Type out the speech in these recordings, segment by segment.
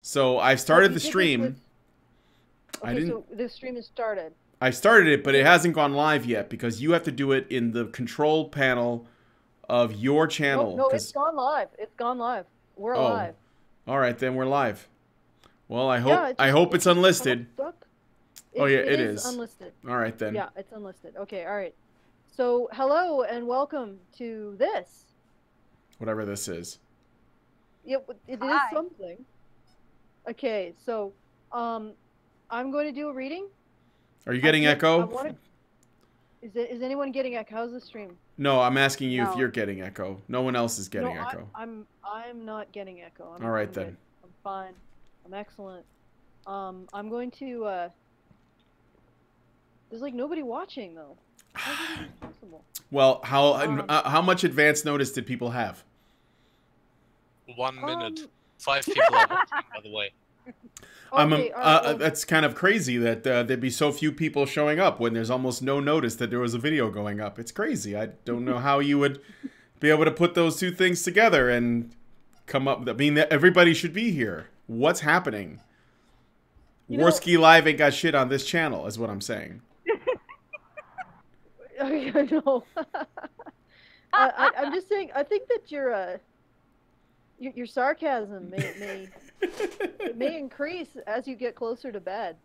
So I've started the stream. I Okay, didn't. so the stream has started. I started it, but it Okay. hasn't gone live yet because you have to do it in the control panel of your No, channel. no, it's Cause gone live. It's gone live. We're oh, alive. all right then we're live. Well, I Yeah, hope I hope it it's just unlisted. popped up. Oh yeah, It it is is. unlisted. All right then. Yeah, it's unlisted. Okay, all right. So, hello and welcome to this. Whatever this is. It is Hi. something. Okay, so um I'm going to do a reading. Are you I getting can't I echo? want to is anyone getting echo? How's the stream? No, I'm asking you if No. you're getting echo. No one else is No, getting echo. I'm not getting echo. All right I'm good. then. I'm fine. I'm excellent. I'm going to there's like nobody watching though. How's this even possible? Well, Um, how much advance notice did people have? 1 minute. um, 5 people are watching, by the way. okay, all right. Well, That's kind of crazy that there'd be so few people showing up when there's almost no notice that there was a video going up. It's crazy. I don't know how you would be able to put those two things together and come up. I mean, that everybody should be here. What's happening? Warski Live ain't got shit on this channel, is what I'm saying. I know. I'm just saying. I think that your sarcasm may increase as you get closer to bed.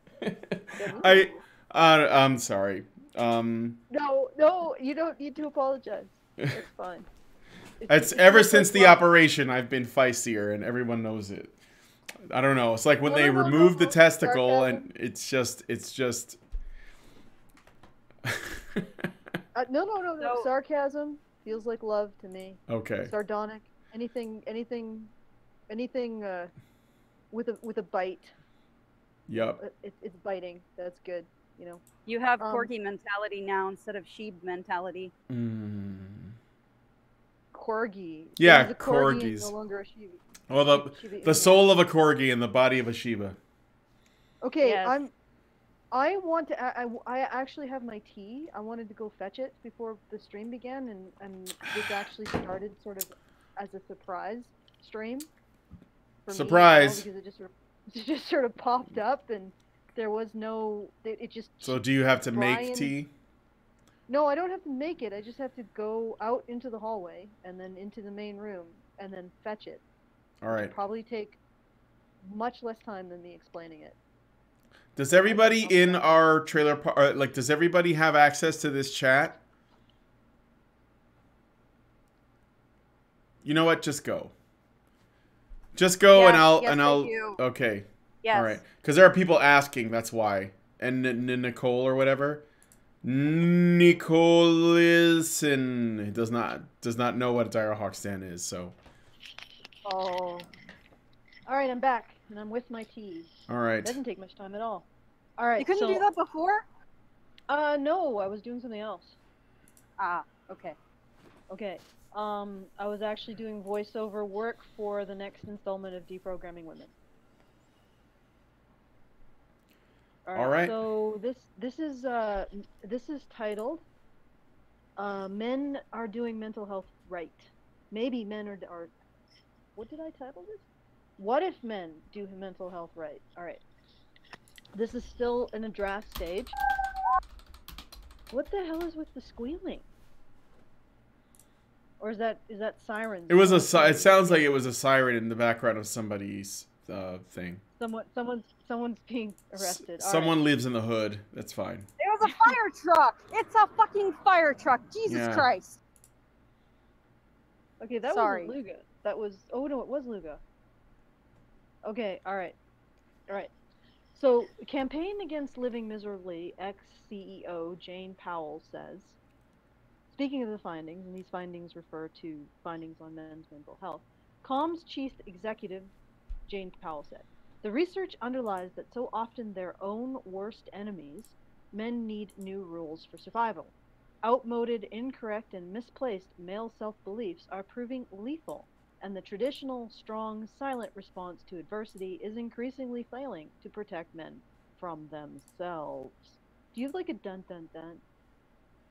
I'm sorry. No, you don't need to apologize. It's fine. It's ever since the operation, I've been feistier, and everyone knows it. I don't know. It's like when they removed the testicle, sarcasm. and it's just. No. Sarcasm feels like love to me. Okay. Sardonic. Anything with a bite. Yep. It's biting. That's good. You know. You have corgi mentality now instead of sheep mentality. Corgi. Yeah, a corgi corgis. no longer a Shiba. Well, the soul of a corgi and the body of a Shiba. Okay, Yes. I actually have my tea. I wanted to go fetch it before the stream began, and this actually started sort of as a surprise stream. Surprise! Because it just sort of popped up, and there was no. It just. So do you have to make tea? No, I don't have to make it. I just have to go out into the hallway and then into the main room and then fetch it. All right. It'll probably take much less time than me explaining it. Does everybody in our trailer park, like, does everybody have access to this chat? You know what? Just go. Just go, Yes, and I I'll. do. Okay. Yes. All right. Because there are people asking. That's why. And Nicole or whatever. Nicolison does not know what a Direhawk stand is. So. Oh. All right, I'm back, and I'm with my tea. All right. It doesn't take much time at all. All right. You couldn't do that before? No, I was doing something else. Ah, okay. Okay. I was actually doing voiceover work for the next installment of Deprogramming Women. All right. So this is titled "Men Are Doing Mental Health Right." Maybe men are. What did I title this? What if men do mental health right? All right. This is still in a draft stage. What the hell is with the squealing? Or is that sirens? It was it sounds like it was a siren in the background of somebody's thing. Someone's being arrested. Someone lives in the hood. That's fine. It was a fire truck. It's a fucking fire truck. Jesus Christ. Okay, that wasn't Luga. That was. Oh no, it was Luga. Okay, all right. So, Campaign Against Living Miserably, ex-CEO Jane Powell says, speaking of the findings, and these findings refer to findings on men's mental health, Calm's chief executive Jane Powell said, the research underlies that so often their own worst enemies, men need new rules for survival. Outmoded, incorrect, and misplaced male self-beliefs are proving lethal, and the traditional, strong, silent response to adversity is increasingly failing to protect men from themselves. Do you have like a dun-dun-dun,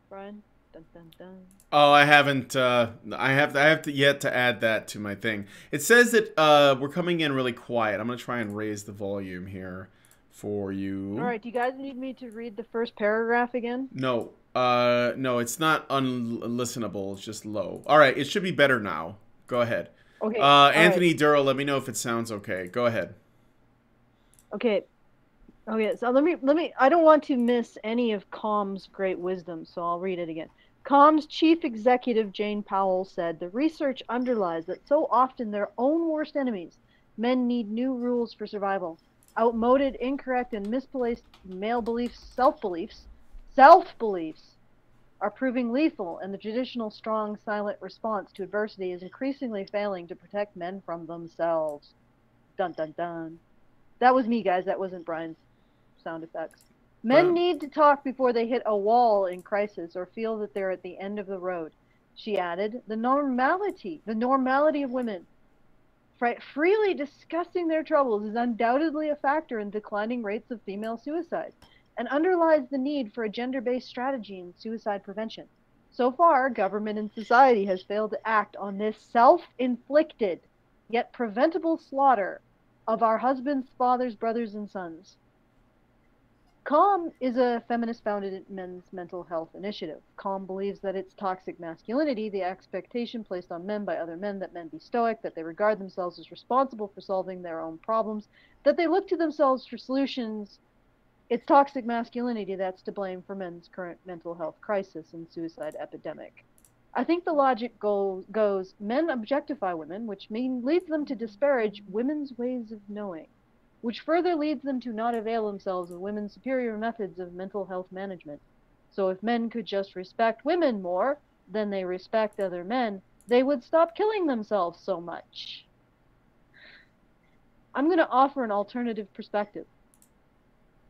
Brian? Dun, dun, dun. Oh, I haven't. I have to yet to add that to my thing. It says that we're coming in really quiet. I'm gonna try and raise the volume here for All you. right, do you guys need me to read the first paragraph again? No, no, it's not unlistenable. It's just low. All right, it should be better now. Go ahead. Okay. All right. Anthony Durrell, let me know if it sounds okay. Go ahead. Okay. Okay. So let me. I don't want to miss any of Calm's great wisdom, so I'll read it again. Calm's chief executive Jane Powell said the research underlies that so often their own worst enemies, men need new rules for survival. Outmoded, incorrect, and misplaced male beliefs, self-beliefs are proving lethal, and the traditional strong, silent response to adversity is increasingly failing to protect men from themselves. Dun dun dun. That was me, guys. That wasn't Brian's sound effects. Men need to talk before they hit a wall in crisis or feel that they're at the end of the road. She added, the normality of women freely discussing their troubles is undoubtedly a factor in declining rates of female suicide and underlies the need for a gender-based strategy in suicide prevention. So far, government and society has failed to act on this self-inflicted yet preventable slaughter of our husbands, fathers, brothers, and sons. Calm is a feminist-founded men's mental health initiative. Calm believes that it's toxic masculinity, the expectation placed on men by other men that men be stoic, that they regard themselves as responsible for solving their own problems, that they look to themselves for solutions. It's toxic masculinity that's to blame for men's current mental health crisis and suicide epidemic. I think the logic goes men objectify women, which leads them to disparage women's ways of knowing, which further leads them to not avail themselves of women's superior methods of mental health management. So if men could just respect women more than they respect other men, they would stop killing themselves so much. I'm going to offer an alternative perspective.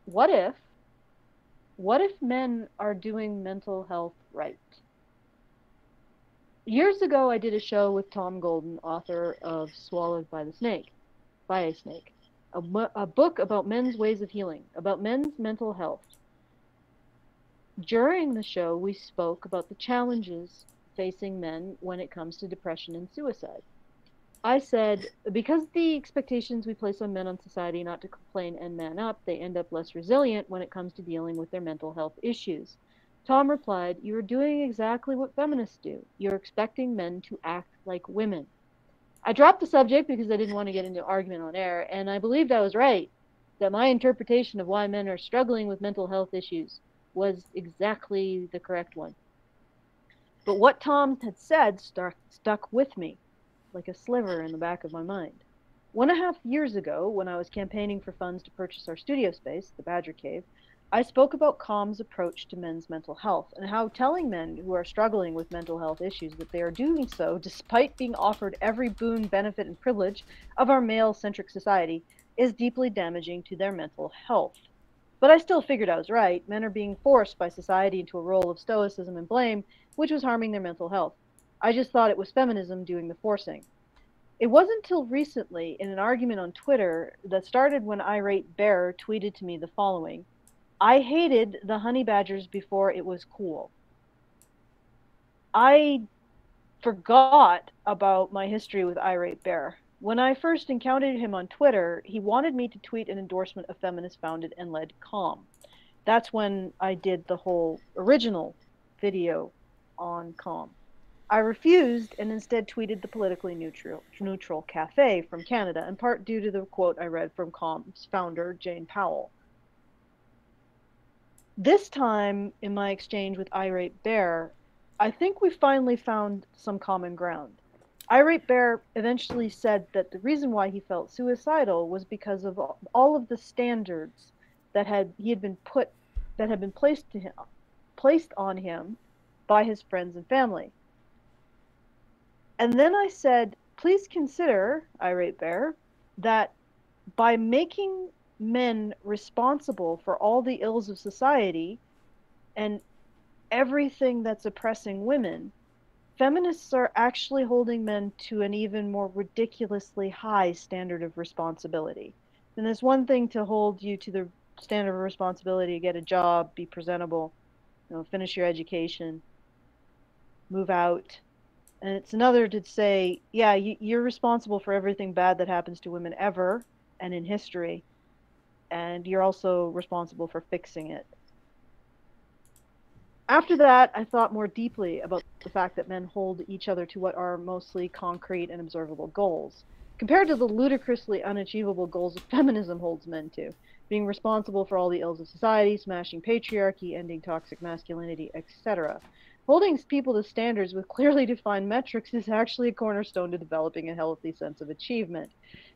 What if men are doing mental health right? Years ago, I did a show with Tom Golden, author of Swallowed by a Snake, a book about men's ways of healing, about men's mental health. During the show, we spoke about the challenges facing men when it comes to depression and suicide. I said, because the expectations we place on men on society not to complain and man up, they end up less resilient when it comes to dealing with their mental health issues. Tom replied, "You are doing exactly what feminists do. You're expecting men to act like women." I dropped the subject because I didn't want to get into argument on air, and I believed I was right, that my interpretation of why men are struggling with mental health issues was exactly the correct one. But what Tom had said stuck with me like a sliver in the back of my mind. 1.5 years ago, when I was campaigning for funds to purchase our studio space, the Badger Cave, I spoke about Calm's approach to men's mental health and how telling men who are struggling with mental health issues that they are doing so despite being offered every boon, benefit, and privilege of our male-centric society is deeply damaging to their mental health. But I still figured I was right. Men are being forced by society into a role of stoicism and blame, which was harming their mental health. I just thought it was feminism doing the forcing. It wasn't until recently, in an argument on Twitter that started when Irate Bear tweeted to me the following: "I hated the honey badgers before it was cool." I forgot about my history with Irate Bear. When I first encountered him on Twitter, he wanted me to tweet an endorsement of feminist founded and led Calm. That's when I did the whole original video on Calm. I refused and instead tweeted the politically neutral cafe from Canada, in part due to the quote I read from Calm's founder, Jane Powell. This time, in my exchange with Irate Bear, I think we finally found some common ground. Irate Bear eventually said that the reason why he felt suicidal was because of all of the standards that had been placed on him by his friends and family. And then I said, please consider, Irate Bear, that by making men responsible for all the ills of society and everything that's oppressing women, feminists are actually holding men to an even more ridiculously high standard of responsibility. And there's one thing to hold you to the standard of responsibility, get a job, be presentable, finish your education. move out. And it's another to say, yeah, you're responsible for everything bad that happens to women ever and in history. And you're also responsible for fixing it. After that, I thought more deeply about the fact that men hold each other to what are mostly concrete and observable goals, compared to the ludicrously unachievable goals that feminism holds men to, being responsible for all the ills of society, smashing patriarchy, ending toxic masculinity, etc. Holding people to standards with clearly defined metrics is actually a cornerstone to developing a healthy sense of achievement.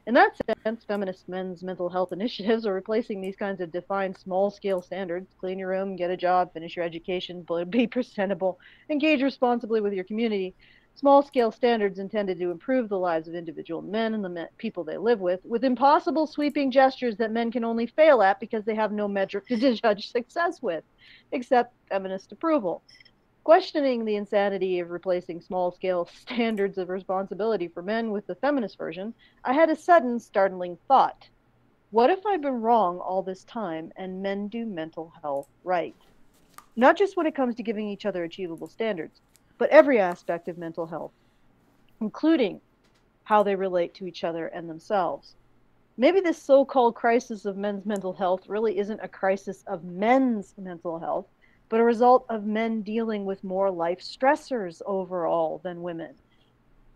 In that sense, feminist men's mental health initiatives are replacing these kinds of defined small scale standards: clean your room, get a job, finish your education, be presentable, engage responsibly with your community. Small scale standards intended to improve the lives of individual men and the people they live with impossible sweeping gestures that men can only fail at because they have no metric to judge success with, except feminist approval. Questioning the insanity of replacing small scale standards of responsibility for men with the feminist version, I had a sudden startling thought. What if I've been wrong all this time and men do mental health right? Not just when it comes to giving each other achievable standards, but every aspect of mental health, including how they relate to each other and themselves. Maybe this so called crisis of men's mental health really isn't a crisis of men's mental health, but a result of men dealing with more life stressors overall than women.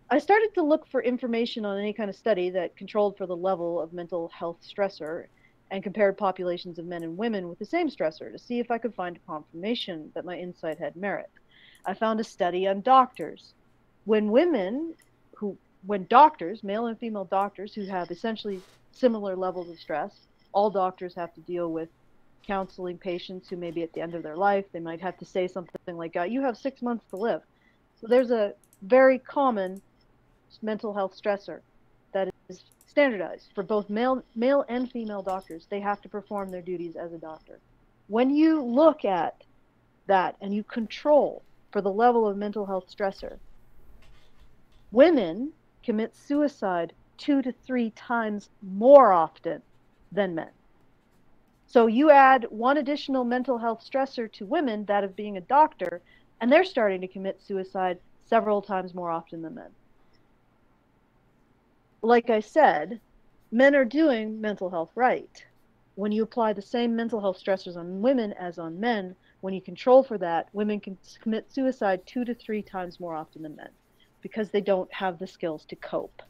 I started to look for information on any kind of study that controlled for the level of mental health stressor and compared populations of men and women with the same stressor to see if I could find confirmation that my insight had merit. I found a study on doctors. When women who, when doctors, male and female doctors who have essentially similar levels of stress, all doctors have to deal with counseling patients who may be at the end of their life. They might have to say something like, you have 6 months to live. So there's a very common mental health stressor that is standardized for both male and female doctors. They have to perform their duties as a doctor. When you look at that and you control for the level of mental health stressor, women commit suicide 2 to 3 times more often than men. So you add one additional mental health stressor to women, that of being a doctor, and they're starting to commit suicide several times more often than men. Like I said, men are doing mental health right. When you apply the same mental health stressors on women as on men, when you control for that, women can commit suicide 2 to 3 times more often than men because they don't have the skills to cope.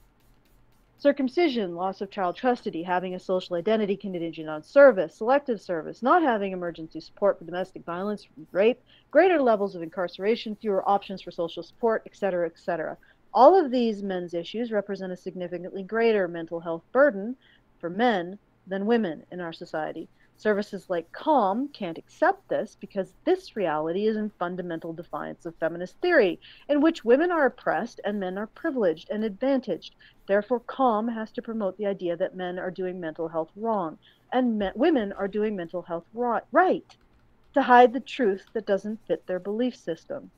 Circumcision, loss of child custody, having a social identity contingent on service, selective service, not having emergency support for domestic violence, rape, greater levels of incarceration, fewer options for social support, etc., etc. All of these men's issues represent a significantly greater mental health burden for men than women in our society. Services like CALM can't accept this because this reality is in fundamental defiance of feminist theory, in which women are oppressed and men are privileged and advantaged. Therefore, CALM has to promote the idea that men are doing mental health wrong and women are doing mental health right, to hide the truth that doesn't fit their belief system.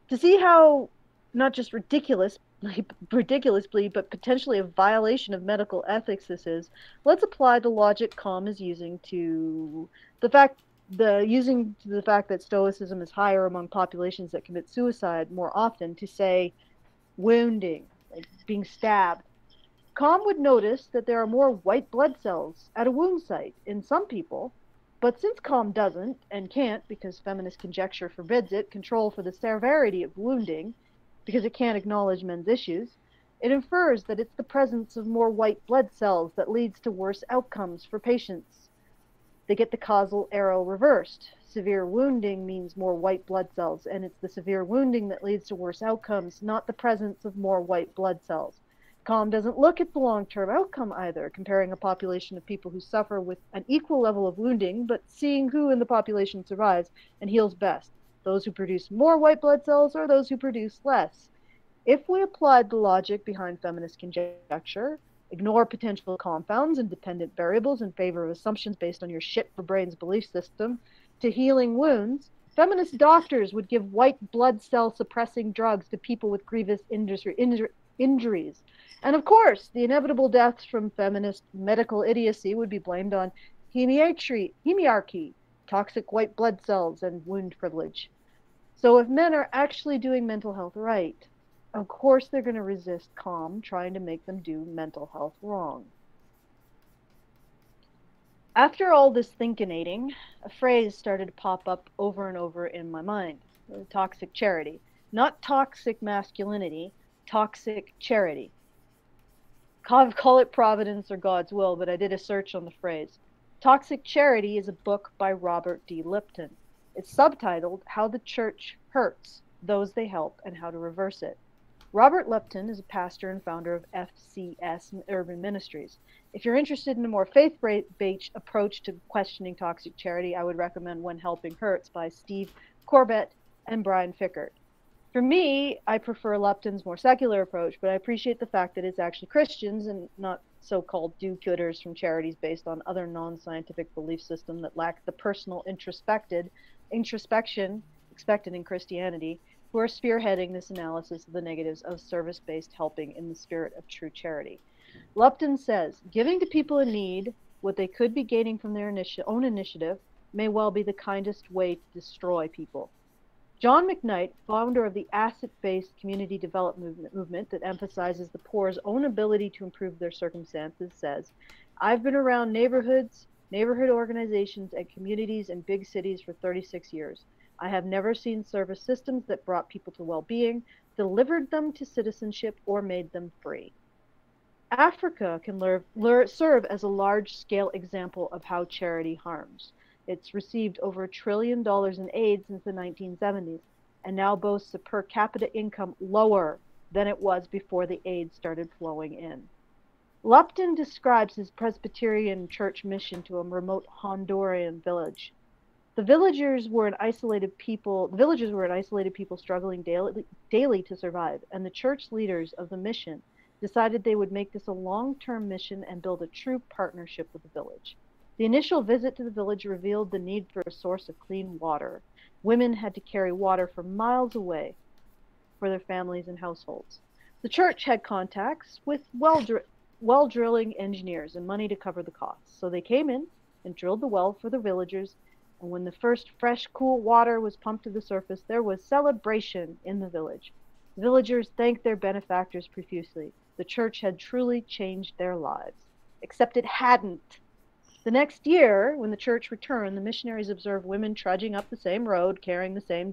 To see how not just ridiculously, but potentially a violation of medical ethics this is, let's apply the logic CALM is using to the fact that stoicism is higher among populations that commit suicide more often to say wounding, like being stabbed. CALM would notice that there are more white blood cells at a wound site in some people, but since CALM doesn't and can't, because feminist conjecture forbids it, control for the severity of wounding, because it can't acknowledge men's issues, it infers that it's the presence of more white blood cells that leads to worse outcomes for patients. They get the causal arrow reversed. Severe wounding means more white blood cells, and it's the severe wounding that leads to worse outcomes, not the presence of more white blood cells. CALM doesn't look at the long-term outcome either, comparing a population of people who suffer with an equal level of wounding, but seeing who in the population survives and heals best, those who produce more white blood cells or those who produce less. If we applied the logic behind feminist conjecture, ignore potential confounds and dependent variables in favor of assumptions based on your shit for brains belief system, to healing wounds, feminist doctors would give white blood cell suppressing drugs to people with grievous injuries. And of course, the inevitable deaths from feminist medical idiocy would be blamed on hemiarchy, toxic white blood cells, and wound privilege. So if men are actually doing mental health right, of course they're going to resist calm trying to make them do mental health wrong. After all this thinkinating, a phrase started to pop up over and over in my mind: toxic charity. Not toxic masculinity, toxic charity. Call it providence or God's will, but I did a search on the phrase. Toxic Charity is a book by Robert D. Lipton. It's subtitled How the Church Hurts Those They Help and How to Reverse It. Robert Lipton is a pastor and founder of FCS Urban Ministries. If you're interested in a more faith-based approach to questioning toxic charity, I would recommend When Helping Hurts by Steve Corbett and Brian Fickert. For me, I prefer Lupton's more secular approach, but I appreciate the fact that it's actually Christians and not so-called do-gooders from charities based on other non-scientific belief system that lack the personal introspection expected in Christianity, who are spearheading this analysis of the negatives of service-based helping in the spirit of true charity. Lupton says, giving to people in need what they could be gaining from their own initiative may well be the kindest way to destroy people. John McKnight, founder of the asset-based community development movement that emphasizes the poor's own ability to improve their circumstances, says, I've been around neighborhoods, neighborhood organizations, and communities in big cities for 36 years. I have never seen service systems that brought people to well-being, delivered them to citizenship, or made them free. Africa can serve as a large-scale example of how charity harms. It's received over $1 trillion in aid since the 1970s and now boasts a per capita income lower than it was before the aid started flowing in. Lupton describes his Presbyterian church mission to a remote Honduran village. The villagers were an isolated people struggling daily to survive, and the church leaders of the mission decided they would make this a long-term mission and build a true partnership with the village. The initial visit to the village revealed the need for a source of clean water. Women had to carry water from miles away for their families and households. The church had contacts with well drilling engineers and money to cover the costs. So they came in and drilled the well for the villagers, and when the first fresh, cool water was pumped to the surface, there was celebration in the village. The villagers thanked their benefactors profusely. The church had truly changed their lives. Except it hadn't. The next year, when the church returned, the missionaries observed women trudging up the same road, carrying the same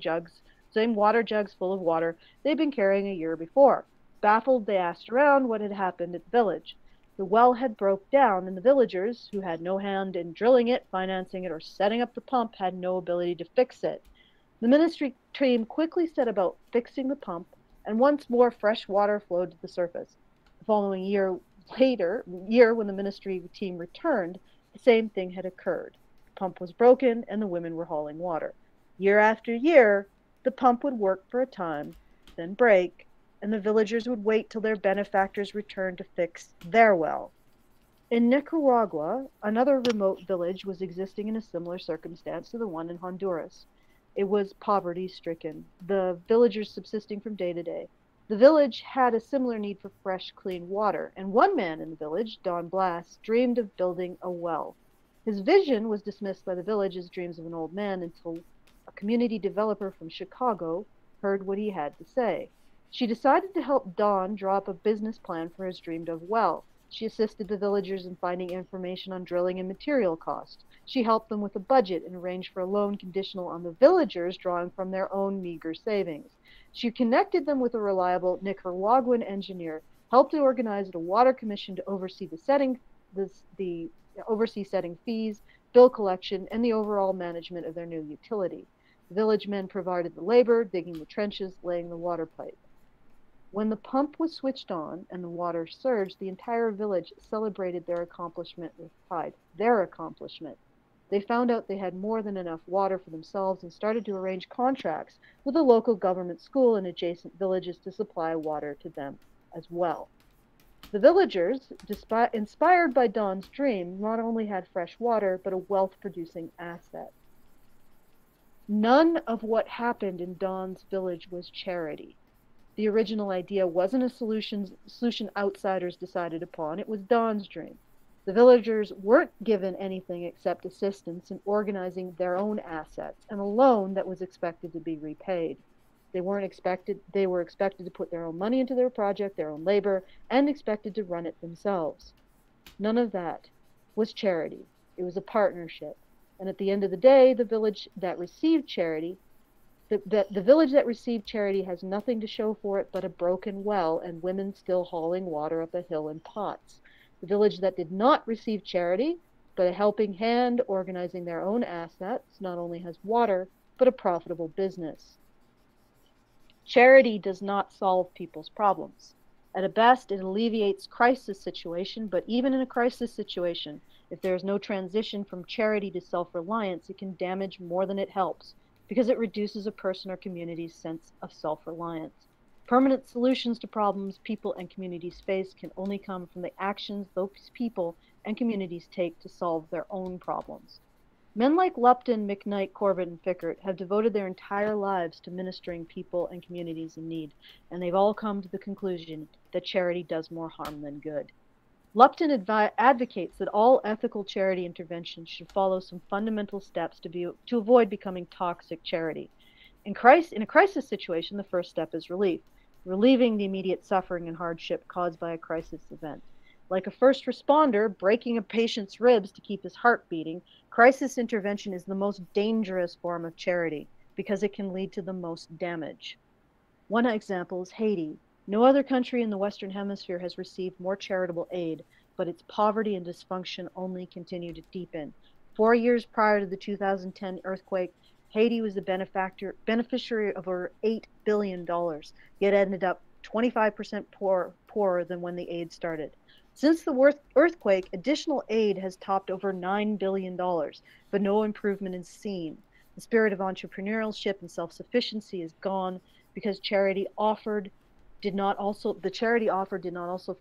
water jugs full of water they'd been carrying a year before. Baffled, they asked around what had happened at the village. The well had broke down, and the villagers, who had no hand in drilling it, financing it, or setting up the pump, had no ability to fix it. The ministry team quickly set about fixing the pump, and once more fresh water flowed to the surface. The following year, when the ministry team returned, the same thing had occurred. The pump was broken, and the women were hauling water. Year after year, the pump would work for a time, then break, and the villagers would wait till their benefactors returned to fix their well. In Nicaragua, another remote village was existing in a similar circumstance to the one in Honduras. It was poverty-stricken, the villagers subsisting from day to day. The village had a similar need for fresh, clean water, and one man in the village, Don Blas, dreamed of building a well. His vision was dismissed by the village as dreams of an old man until a community developer from Chicago heard what he had to say. She decided to help Don draw up a business plan for his dreamed-of well. She assisted the villagers in finding information on drilling and material costs. She helped them with a budget and arranged for a loan conditional on the villagers drawing from their own meager savings. She connected them with a reliable Nicaraguan engineer, helped to organize a water commission to oversee setting fees, bill collection, and the overall management of their new utility. The village men provided the labor, digging the trenches, laying the water pipe. When the pump was switched on and the water surged, the entire village celebrated their accomplishment with pride. Their accomplishment. They found out they had more than enough water for themselves and started to arrange contracts with a local government school and adjacent villages to supply water to them as well. The villagers, inspired by Don's dream, not only had fresh water, but a wealth-producing asset. None of what happened in Don's village was charity. The original idea wasn't a solution outsiders decided upon. It was Don's dream. The villagers weren't given anything except assistance in organizing their own assets and a loan that was expected to be repaid. They were expected to put their own money into their project, their own labor, and expected to run it themselves. None of that was charity. It was a partnership. And at the end of the day, the village that received charity has nothing to show for it but a broken well and women still hauling water up a hill in pots. The village that did not receive charity, but a helping hand organizing their own assets, not only has water, but a profitable business. Charity does not solve people's problems. At best, it alleviates crisis situation, but even in a crisis situation, if there is no transition from charity to self-reliance, it can damage more than it helps because it reduces a person or community's sense of self-reliance. Permanent solutions to problems people and communities face can only come from the actions those people and communities take to solve their own problems. Men like Lupton, McKnight, Corbett, and Fickert have devoted their entire lives to ministering people and communities in need, and they've all come to the conclusion that charity does more harm than good. Lupton advocates that all ethical charity interventions should follow some fundamental steps to avoid becoming toxic charity. In a crisis situation, the first step is relief, relieving the immediate suffering and hardship caused by a crisis event. Like a first responder breaking a patient's ribs to keep his heart beating, crisis intervention is the most dangerous form of charity because it can lead to the most damage. One example is Haiti. No other country in the Western Hemisphere has received more charitable aid, but its poverty and dysfunction only continue to deepen. 4 years prior to the 2010 earthquake, Haiti was the beneficiary of over $8 billion, yet ended up 25% poorer than when the aid started. Since the earthquake, additional aid has topped over $9 billion, but no improvement is seen. The spirit of entrepreneurship and self-sufficiency is gone because the charity offered did not also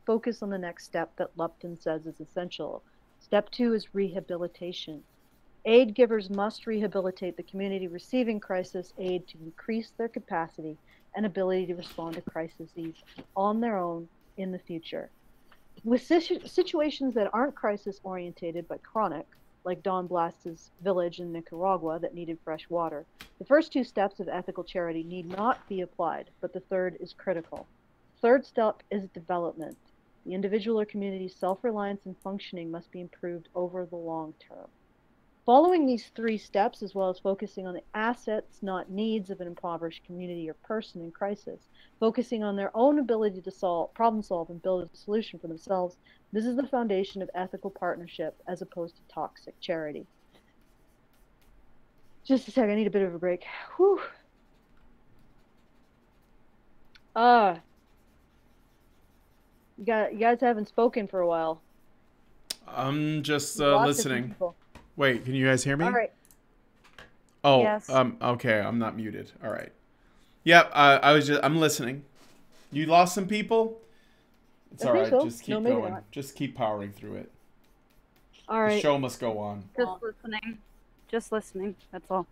focus on the next step that Lupton says is essential. Step 2 is rehabilitation. Aid givers must rehabilitate the community receiving crisis aid to increase their capacity and ability to respond to crises on their own in the future. With situations that aren't crisis orientated but chronic, like Don Blast's village in Nicaragua that needed fresh water, the first two steps of ethical charity need not be applied, but the third is critical. The third step is development. The individual or community's self-reliance and functioning must be improved over the long term. Following these three steps, as well as focusing on the assets, not needs, of an impoverished community or person in crisis, focusing on their own ability to problem solve and build a solution for themselves, this is the foundation of ethical partnership as opposed to toxic charity. Just a sec, I need a bit of a break. Whew. You guys haven't spoken for a while. I'm just listening. Wait, can you guys hear me? All right. Oh, Yes. okay, I'm not muted. All right. Yep, I'm listening. You lost some people? It's all right. So. Just keep going. Just keep powering through it. All right. The show must go on. Just listening. Just listening. That's all.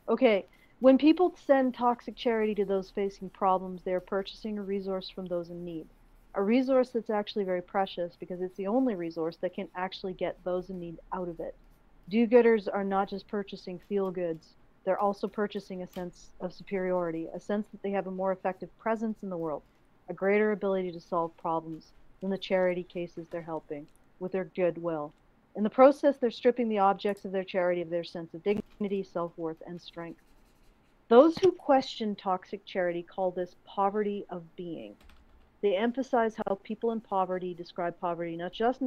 Okay. When people send toxic charity to those facing problems, they are purchasing a resource from those in need. A resource that's actually very precious because it's the only resource that can actually get those in need out of it. Do-gooders are not just purchasing feel-goods, they're also purchasing a sense of superiority, a sense that they have a more effective presence in the world, a greater ability to solve problems than the charity cases they're helping, with their goodwill. In the process, they're stripping the objects of their charity of their sense of dignity, self-worth, and strength. Those who question toxic charity call this poverty of being. They emphasize how people in poverty describe poverty not just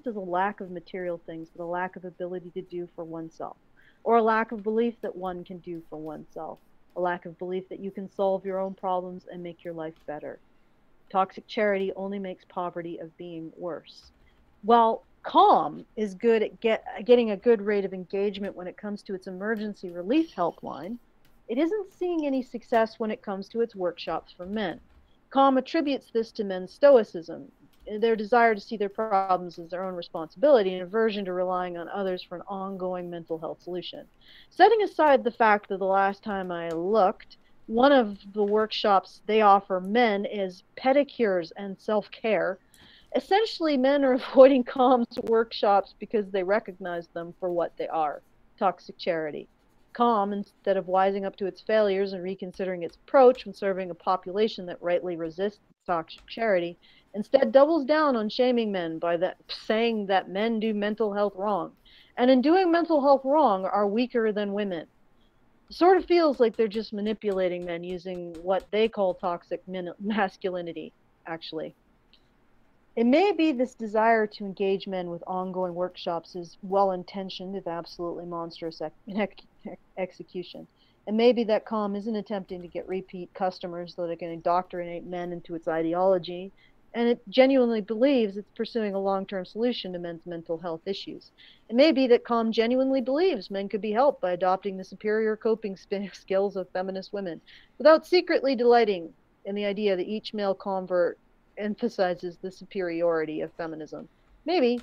as a lack of material things, but a lack of ability to do for oneself, or a lack of belief that one can do for oneself, a lack of belief that you can solve your own problems and make your life better. Toxic charity only makes poverty of being worse. While CALM is good at getting a good rate of engagement when it comes to its emergency relief helpline, it isn't seeing any success when it comes to its workshops for men. CALM attributes this to men's stoicism, their desire to see their problems as their own responsibility, and aversion to relying on others for an ongoing mental health solution. Setting aside the fact that the last time I looked, one of the workshops they offer men is pedicures and self-care. Essentially, men are avoiding comms workshops because they recognize them for what they are, toxic charity. Com, instead of wising up to its failures and reconsidering its approach when serving a population that rightly resists toxic charity, instead doubles down on shaming men by saying that men do mental health wrong, and in doing mental health wrong are weaker than women. It sort of feels like they're just manipulating men using what they call toxic masculinity, actually. It may be this desire to engage men with ongoing workshops is well-intentioned, if absolutely monstrous in execution. It may be that COM isn't attempting to get repeat customers so that it can indoctrinate men into its ideology, and it genuinely believes it's pursuing a long-term solution to men's mental health issues. It may be that COM genuinely believes men could be helped by adopting the superior coping skills of feminist women, without secretly delighting in the idea that each male convert emphasizes the superiority of feminism. Maybe.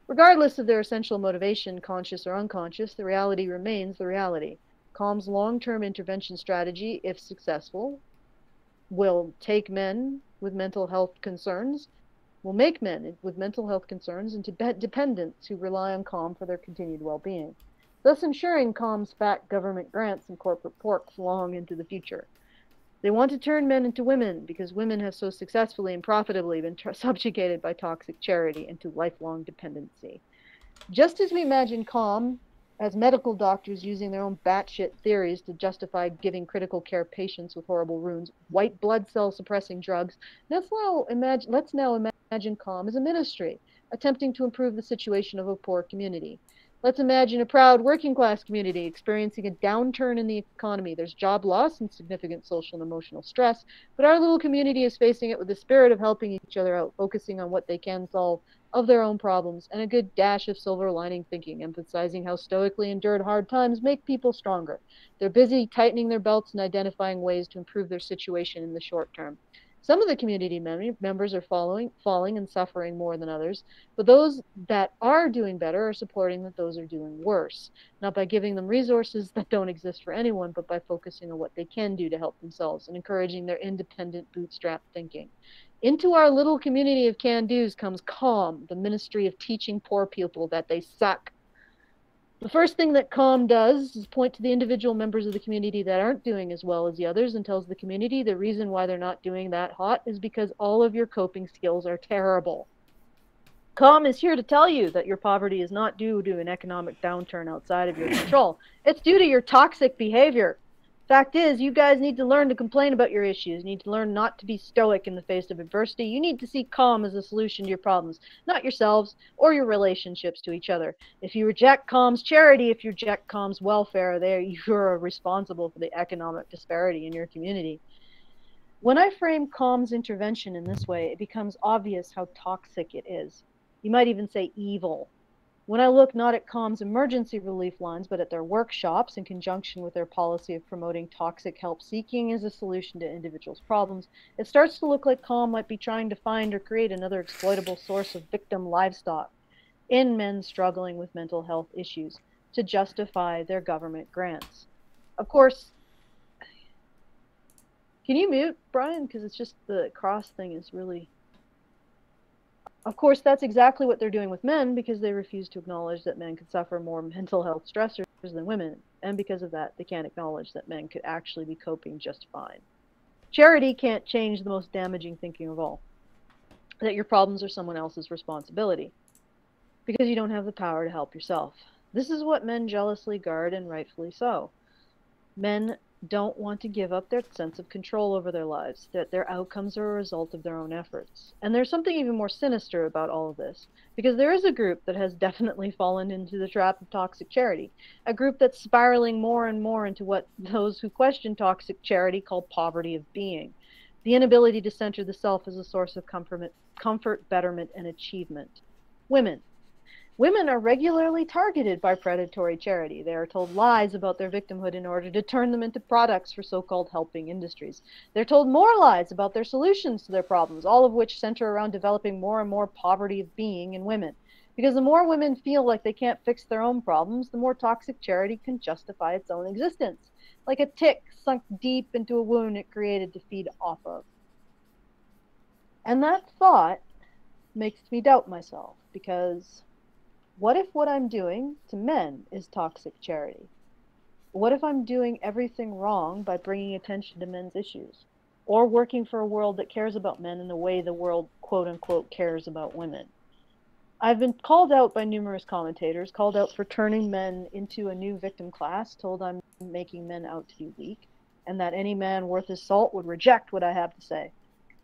Regardless of their essential motivation, conscious or unconscious, the reality remains the reality. COM's long-term intervention strategy, if successful, will take men with mental health concerns, will make men with mental health concerns into dependents who rely on COM for their continued well-being, thus ensuring COM's fat government grants and corporate pork long into the future. They want to turn men into women because women have so successfully and profitably been subjugated by toxic charity into lifelong dependency. Just as we imagine COM as medical doctors using their own batshit theories to justify giving critical care patients with horrible wounds white blood cell suppressing drugs, let's now imagine COM as a ministry attempting to improve the situation of a poor community. Let's imagine a proud working class community experiencing a downturn in the economy. There's job loss and significant social and emotional stress, but our little community is facing it with the spirit of helping each other out, focusing on what they can solve of their own problems, and a good dash of silver lining thinking, emphasizing how stoically endured hard times make people stronger. They're busy tightening their belts and identifying ways to improve their situation in the short term. Some of the community members are falling and suffering more than others, but those that are doing better are supporting that those are doing worse, not by giving them resources that don't exist for anyone, but by focusing on what they can do to help themselves and encouraging their independent bootstrap thinking. Into our little community of can-dos comes COM, the ministry of teaching poor people that they suck. The first thing that COM does is point to the individual members of the community that aren't doing as well as the others and tells the community the reason why they're not doing that hot is because all of your coping skills are terrible. COM is here to tell you that your poverty is not due to an economic downturn outside of your control. It's due to your toxic behavior. Fact is, you guys need to learn to complain about your issues. You need to learn not to be stoic in the face of adversity. You need to see COM as a solution to your problems, not yourselves or your relationships to each other. If you reject COM's charity, if you reject COM's welfare, you're responsible for the economic disparity in your community. When I frame COM's intervention in this way, it becomes obvious how toxic it is. You might even say evil. When I look not at COM's emergency relief lines, but at their workshops in conjunction with their policy of promoting toxic help seeking as a solution to individuals' problems, it starts to look like COM might be trying to find or create another exploitable source of victim livestock in men struggling with mental health issues to justify their government grants. Of course, can you mute, Brian? Because it's just the cross thing is really... Of course, that's exactly what they're doing with men because they refuse to acknowledge that men could suffer more mental health stressors than women. And because of that, they can't acknowledge that men could actually be coping just fine. Charity can't change the most damaging thinking of all, that your problems are someone else's responsibility because you don't have the power to help yourself. This is what men jealously guard, and rightfully so. Men don't want to give up their sense of control over their lives, that their outcomes are a result of their own efforts. And there's something even more sinister about all of this, because there is a group that has definitely fallen into the trap of toxic charity, a group that's spiraling more and more into what those who question toxic charity call poverty of being, the inability to center the self as a source of comfort, betterment, and achievement. Women. Women are regularly targeted by predatory charity. They are told lies about their victimhood in order to turn them into products for so-called helping industries. They're told more lies about their solutions to their problems, all of which center around developing more and more poverty of being in women. Because the more women feel like they can't fix their own problems, the more toxic charity can justify its own existence, like a tick sunk deep into a wound it created to feed off of. And that thought makes me doubt myself, because what if what I'm doing to men is toxic charity? What if I'm doing everything wrong by bringing attention to men's issues? Or working for a world that cares about men in the way the world, quote unquote, cares about women? I've been called out by numerous commentators, called out for turning men into a new victim class, told I'm making men out to be weak, and that any man worth his salt would reject what I have to say.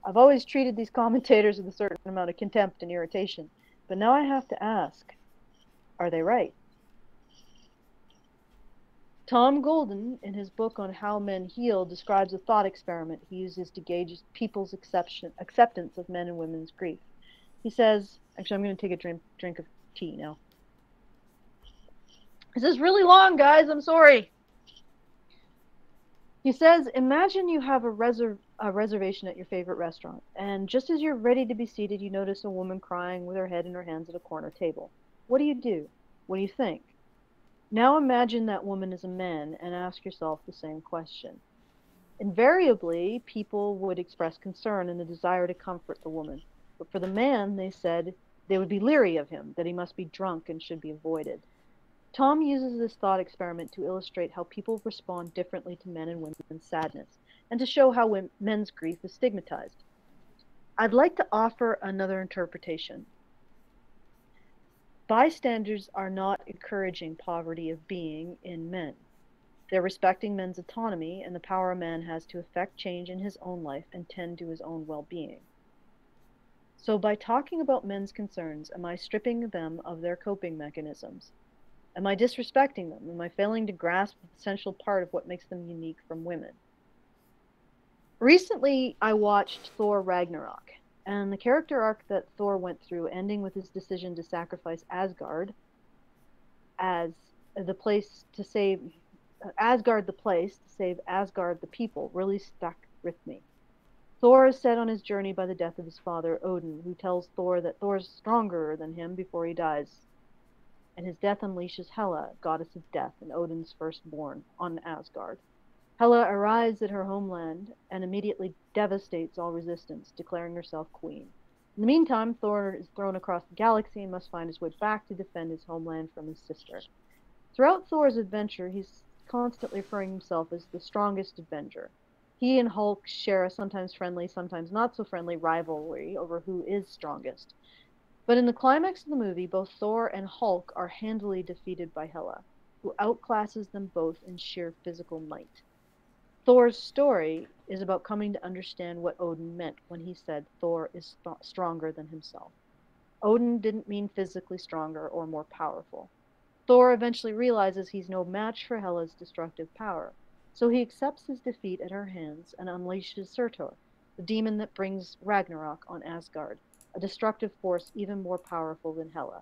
I've always treated these commentators with a certain amount of contempt and irritation, but now I have to ask, are they right? Tom Golden, in his book on How Men Heal, describes a thought experiment he uses to gauge people's acceptance of men and women's grief. He says, actually, I'm going to take a drink of tea now. This is really long, guys. I'm sorry. He says, imagine you have a reservation at your favorite restaurant, and just as you're ready to be seated, you notice a woman crying with her head in her hands at a corner table. What do you do? What do you think? Now imagine that woman is a man and ask yourself the same question. Invariably, people would express concern and a desire to comfort the woman. But for the man, they said they would be leery of him, that he must be drunk and should be avoided. Tom uses this thought experiment to illustrate how people respond differently to men and women's sadness, and to show how men's grief is stigmatized. I'd like to offer another interpretation. Bystanders are not encouraging poverty of being in men. They're respecting men's autonomy and the power a man has to effect change in his own life and tend to his own well-being. So by talking about men's concerns, am I stripping them of their coping mechanisms? Am I disrespecting them? Am I failing to grasp the essential part of what makes them unique from women? Recently, I watched Thor Ragnarok, and the character arc that Thor went through, ending with his decision to sacrifice Asgard as the place to save Asgard the place to save Asgard the people, really stuck with me. Thor is set on his journey by the death of his father, Odin, who tells Thor that Thor's stronger than him before he dies, and his death unleashes Hela, goddess of death and Odin's firstborn, on Asgard. Hela arrives at her homeland and immediately devastates all resistance, declaring herself queen. In the meantime, Thor is thrown across the galaxy and must find his way back to defend his homeland from his sister. Throughout Thor's adventure, he's constantly referring himself as the strongest Avenger. He and Hulk share a sometimes friendly, sometimes not so friendly rivalry over who is strongest. But in the climax of the movie, both Thor and Hulk are handily defeated by Hela, who outclasses them both in sheer physical might. Thor's story is about coming to understand what Odin meant when he said Thor is stronger than himself. Odin didn't mean physically stronger or more powerful. Thor eventually realizes he's no match for Hela's destructive power, so he accepts his defeat at her hands and unleashes Surtur, the demon that brings Ragnarok on Asgard, a destructive force even more powerful than Hela.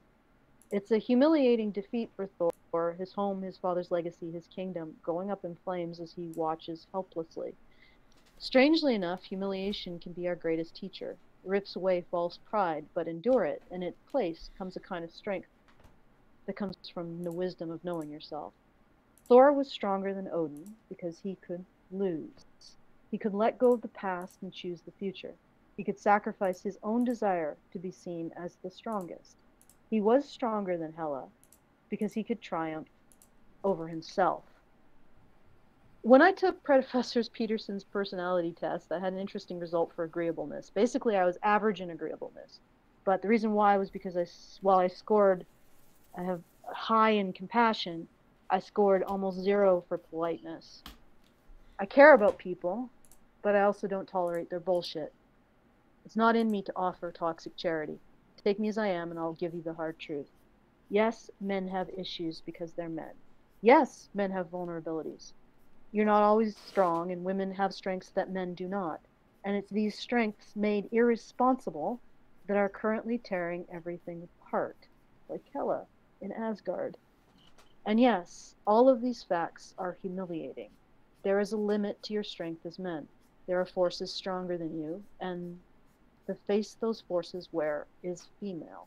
It's a humiliating defeat for Thor, his home, his father's legacy, his kingdom, going up in flames as he watches helplessly. Strangely enough, humiliation can be our greatest teacher. It rips away false pride, but endure it, and in its place comes a kind of strength that comes from the wisdom of knowing yourself. Thor was stronger than Odin because he could lose. He could let go of the past and choose the future. He could sacrifice his own desire to be seen as the strongest. He was stronger than Hela because he could triumph over himself. When I took Professor Peterson's personality test, I had an interesting result for agreeableness. Basically, I was average in agreeableness. But the reason why was because while I have high in compassion, I scored almost 0 for politeness. I care about people, but I also don't tolerate their bullshit. It's not in me to offer toxic charity. Take me as I am, and I'll give you the hard truth. Yes, men have issues because they're men. Yes, men have vulnerabilities. You're not always strong, and women have strengths that men do not. And it's these strengths made irresponsible that are currently tearing everything apart, like Hela in Asgard. And yes, all of these facts are humiliating. There is a limit to your strength as men. There are forces stronger than you, and the face those forces wear is female.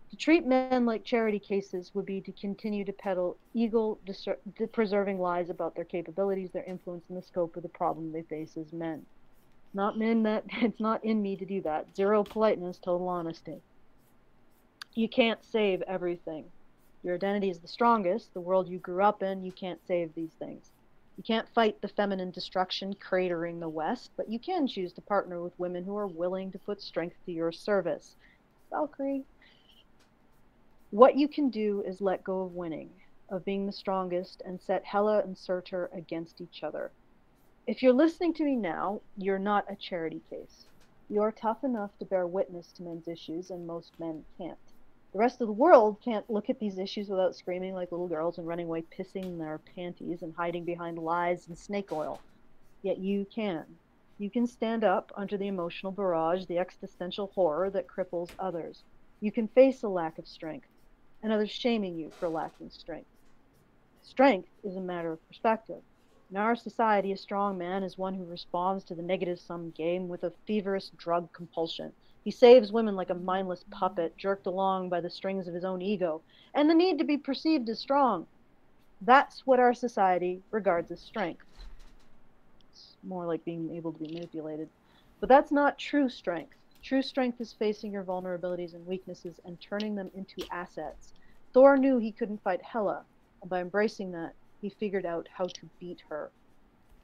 To treat men like charity cases would be to continue to peddle ego-preserving lies about their capabilities, their influence, and the scope of the problem they face as men. Not in that. It's not in me to do that. Zero politeness, total honesty. You can't save everything. Your identity is the strongest, the world you grew up in, you can't save these things. You can't fight the feminine destruction cratering the West, but you can choose to partner with women who are willing to put strength to your service. Valkyrie. What you can do is let go of winning, of being the strongest, and set Hela and Surtur against each other. If you're listening to me now, you're not a charity case. You're tough enough to bear witness to men's issues, and most men can't. The rest of the world can't look at these issues without screaming like little girls and running away pissing their panties and hiding behind lies and snake oil. Yet you can. You can stand up under the emotional barrage, the existential horror that cripples others. You can face a lack of strength, and others shaming you for lacking strength. Strength is a matter of perspective. In our society, a strong man is one who responds to the negative sum game with a feverish drug compulsion. He saves women like a mindless puppet, jerked along by the strings of his own ego, and the need to be perceived as strong. That's what our society regards as strength. It's more like being able to be manipulated. But that's not true strength. True strength is facing your vulnerabilities and weaknesses and turning them into assets. Thor knew he couldn't fight Hela, and by embracing that, he figured out how to beat her.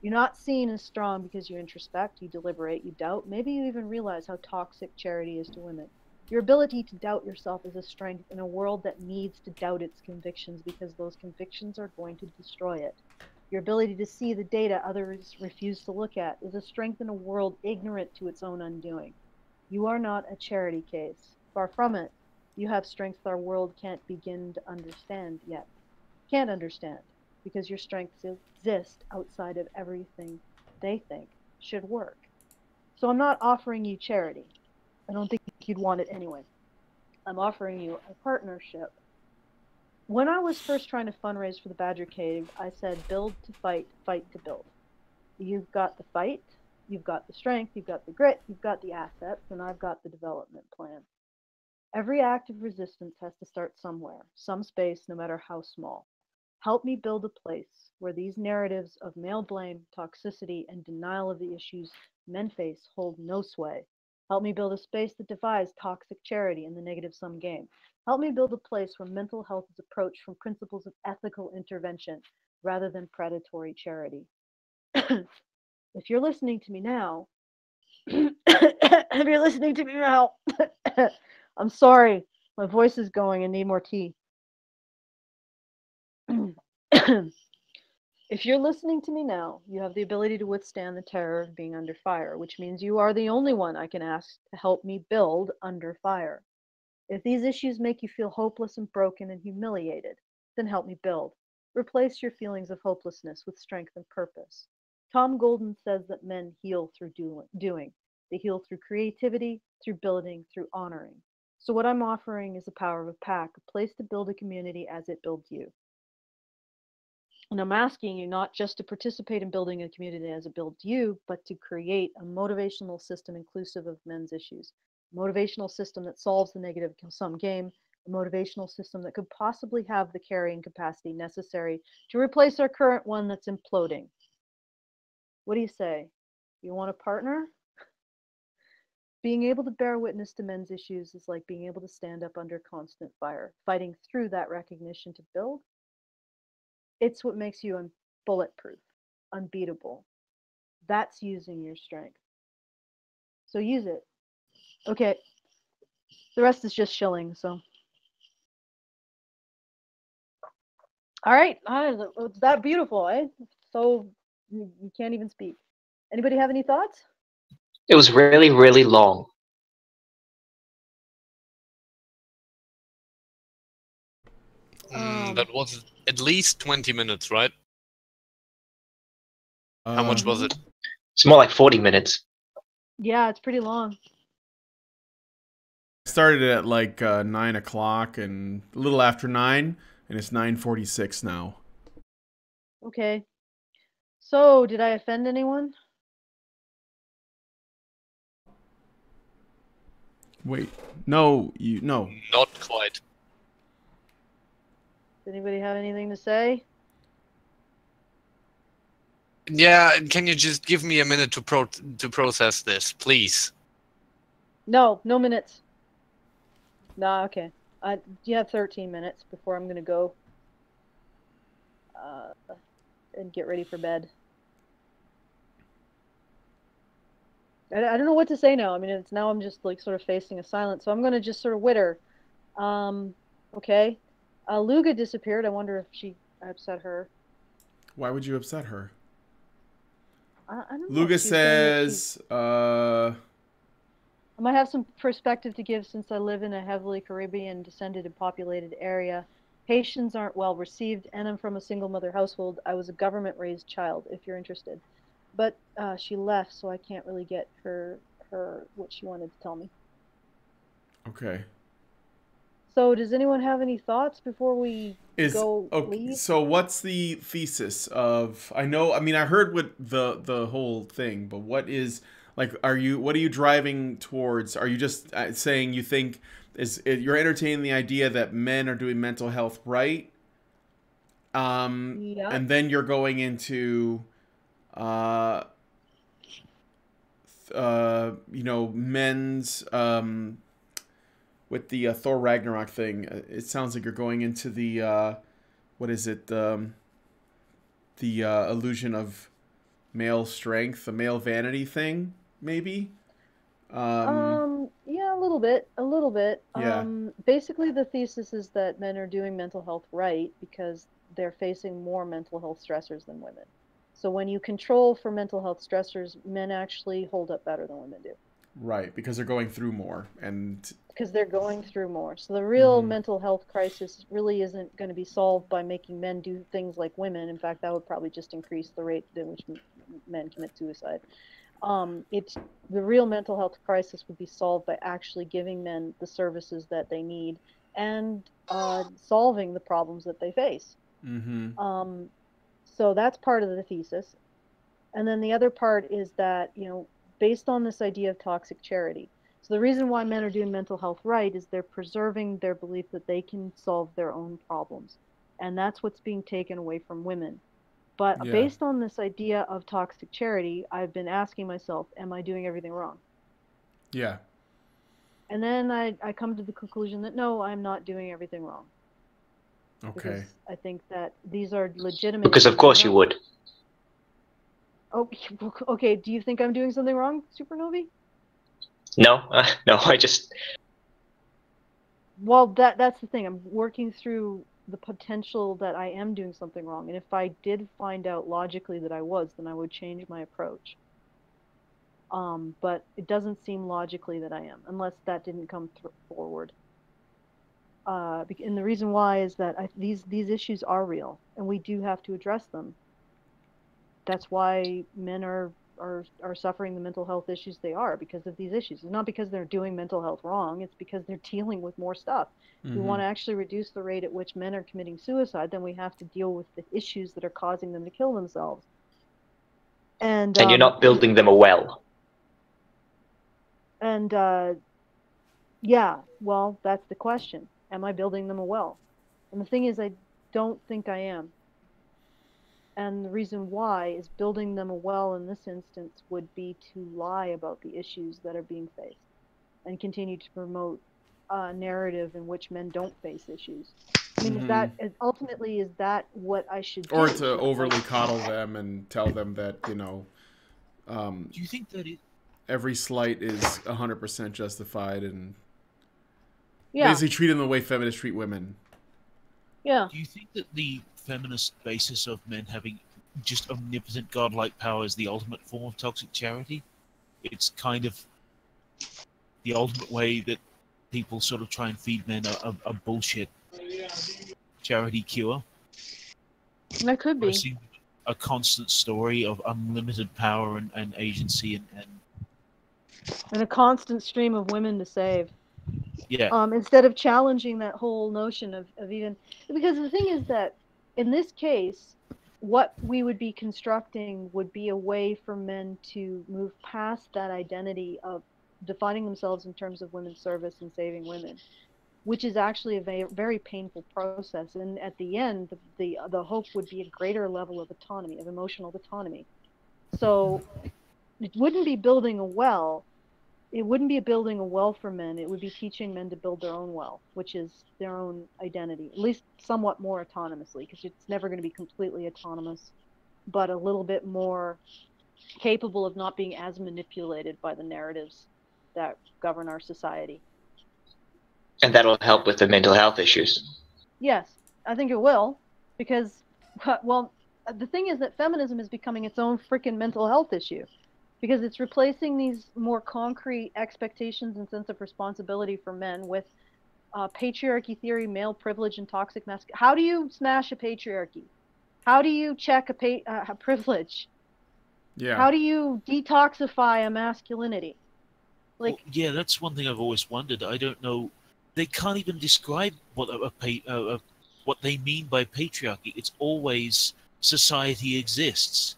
You're not seen as strong because you introspect, you deliberate, you doubt. Maybe you even realize how toxic charity is to women. Your ability to doubt yourself is a strength in a world that needs to doubt its convictions because those convictions are going to destroy it. Your ability to see the data others refuse to look at is a strength in a world ignorant to its own undoing. You are not a charity case. Far from it. You have strengths our world can't begin to understand yet. Can't understand, because your strengths exist outside of everything they think should work. So I'm not offering you charity. I don't think you'd want it anyway. I'm offering you a partnership. When I was first trying to fundraise for the Badger Cave, I said build to fight, fight to build. You've got the fight, you've got the strength, you've got the grit, you've got the assets, and I've got the development plan. Every act of resistance has to start somewhere, some space, no matter how small. Help me build a place where these narratives of male blame, toxicity, and denial of the issues men face hold no sway. Help me build a space that defies toxic charity and the negative sum game. Help me build a place where mental health is approached from principles of ethical intervention rather than predatory charity. If you're listening to me now, if you're listening to me now, I'm sorry, my voice is going and need more tea. If you're listening to me now, you have the ability to withstand the terror of being under fire, which means you are the only one I can ask to help me build under fire. If these issues make you feel hopeless and broken and humiliated, then help me build. Replace your feelings of hopelessness with strength and purpose. Tom Golden says that men heal through doing. They heal through creativity, through building, through honoring. So what I'm offering is the power of a pack, a place to build a community as it builds you. And I'm asking you not just to participate in building a community as it builds you, but to create a motivational system inclusive of men's issues. A motivational system that solves the negative sum game, a motivational system that could possibly have the carrying capacity necessary to replace our current one that's imploding. What do you say? You want a partner? Being able to bear witness to men's issues is like being able to stand up under constant fire, fighting through that recognition to build. It's what makes you bulletproof, unbeatable. That's using your strength. So use it. Okay. The rest is just shilling, so. All right. It's that beautiful, eh? So you can't even speak. Anybody have any thoughts? It was really, really long. That was at least 20 minutes, right? How much was it? It's more like 40 minutes. Yeah, it's pretty long. Started at like 9 o'clock and a little after 9, and it's 9:46 now. Okay. So, did I offend anyone? Wait, no, no. Not quite. Does anybody have anything to say? Yeah, can you just give me a minute to process this, please? No, no minutes. Nah, okay. You have 13 minutes before I'm gonna go and get ready for bed. I don't know what to say now. I mean, it's now I'm just like sort of facing a silence, so I'm gonna just sort of witter. Um, okay. Luga disappeared. I wonder if I upset her. Why would you upset her? I don't know. Luga She's saying that says, I might have some perspective to give since I live in a heavily Caribbean descended and populated area. Haitians aren't well received, and I'm from a single mother household. I was a government raised child, if you're interested. But she left, so I can't really get her what she wanted to tell me. okay. So does anyone have any thoughts before we go Okay, leave? so what's the thesis of, I know, I mean, I heard what the whole thing, but what is, like, what are you driving towards? Are you just saying you think, you're entertaining the idea that men are doing mental health right? Yeah. And then you're going into, uh, men's, with the Thor Ragnarok thing. It sounds like you're going into the, what is it? The illusion of male strength, the male vanity thing, maybe. Yeah, a little bit, a little bit. Yeah. Basically the thesis is that men are doing mental health right because they're facing more mental health stressors than women. So when you control for mental health stressors, men actually hold up better than women do Right, because they're going through more, and because they're going through more. So the real mental health crisis really isn't going to be solved by making men do things like women. In fact, that would probably just increase the rate in which men commit suicide. It's the real mental health crisis would be solved by actually giving men the services that they need and solving the problems that they face. Um, so that's part of the thesis. And then the other part is that, based on this idea of toxic charity. So the reason why men are doing mental health right is they're preserving their belief that they can solve their own problems. And that's what's being taken away from women. But yeah, based on this idea of toxic charity, I've been asking myself, am I doing everything wrong? yeah. And then I come to the conclusion that no, I'm not doing everything wrong. Okay. Because I think that these are legitimate Because of issues. course you would. Oh, okay. Do you think I'm doing something wrong, Supernovi? No, no. I just Well, that's the thing. I'm working through the potential that I am doing something wrong. And if I did find out logically that I was, then I would change my approach. But it doesn't seem logically that I am, unless that didn't come forward. And the reason why is that these issues are real, and we do have to address them. That's why men are suffering the mental health issues they are because of these issues. It's not because they're doing mental health wrong. It's because they're dealing with more stuff. If we want to actually reduce the rate at which men are committing suicide, then we have to deal with the issues that are causing them to kill themselves. And you're not building them a well. And yeah, well, that's the question. Am I building them a well? And the thing is, I don't think I am. And the reason why is building them a well in this instance would be to lie about the issues that are being faced and continue to promote a narrative in which men don't face issues. I mean, ultimately, is that what I should do? Or to overly coddle them and tell them that, Do you think that every slight is 100% justified, and yeah, basically treat them the way feminists treat women? yeah. Do you think that the feminist basis of men having just omnipotent godlike power is the ultimate form of toxic charity? It's kind of the ultimate way that people sort of try and feed men a bullshit charity cure. That could be. A constant story of unlimited power and agency And a constant stream of women to save. yeah. Instead of challenging that whole notion of even, because the thing is that in this case, what we would be constructing would be a way for men to move past that identity of defining themselves in terms of women's service and saving women, which is actually a very painful process. And at the end, the hope would be a greater level of autonomy, of emotional autonomy. So it wouldn't be building a well. It wouldn't be building a well for men. It would be teaching men to build their own well, which is their own identity, at least somewhat more autonomously, because it's never going to be completely autonomous, but a little bit more capable of not being as manipulated by the narratives that govern our society. And that'll help with the mental health issues. Yes, I think it will, because, well, the thing is that feminism is becoming its own freaking mental health issue, because it's replacing these more concrete expectations and sense of responsibility for men with patriarchy theory, male privilege, and toxic masculinity. How do you smash a patriarchy? How do you check a privilege? Yeah. How do you detoxify a masculinity? Like, well, yeah, that's one thing I've always wondered. I don't know. They can't even describe what what they mean by patriarchy. It's always society exists.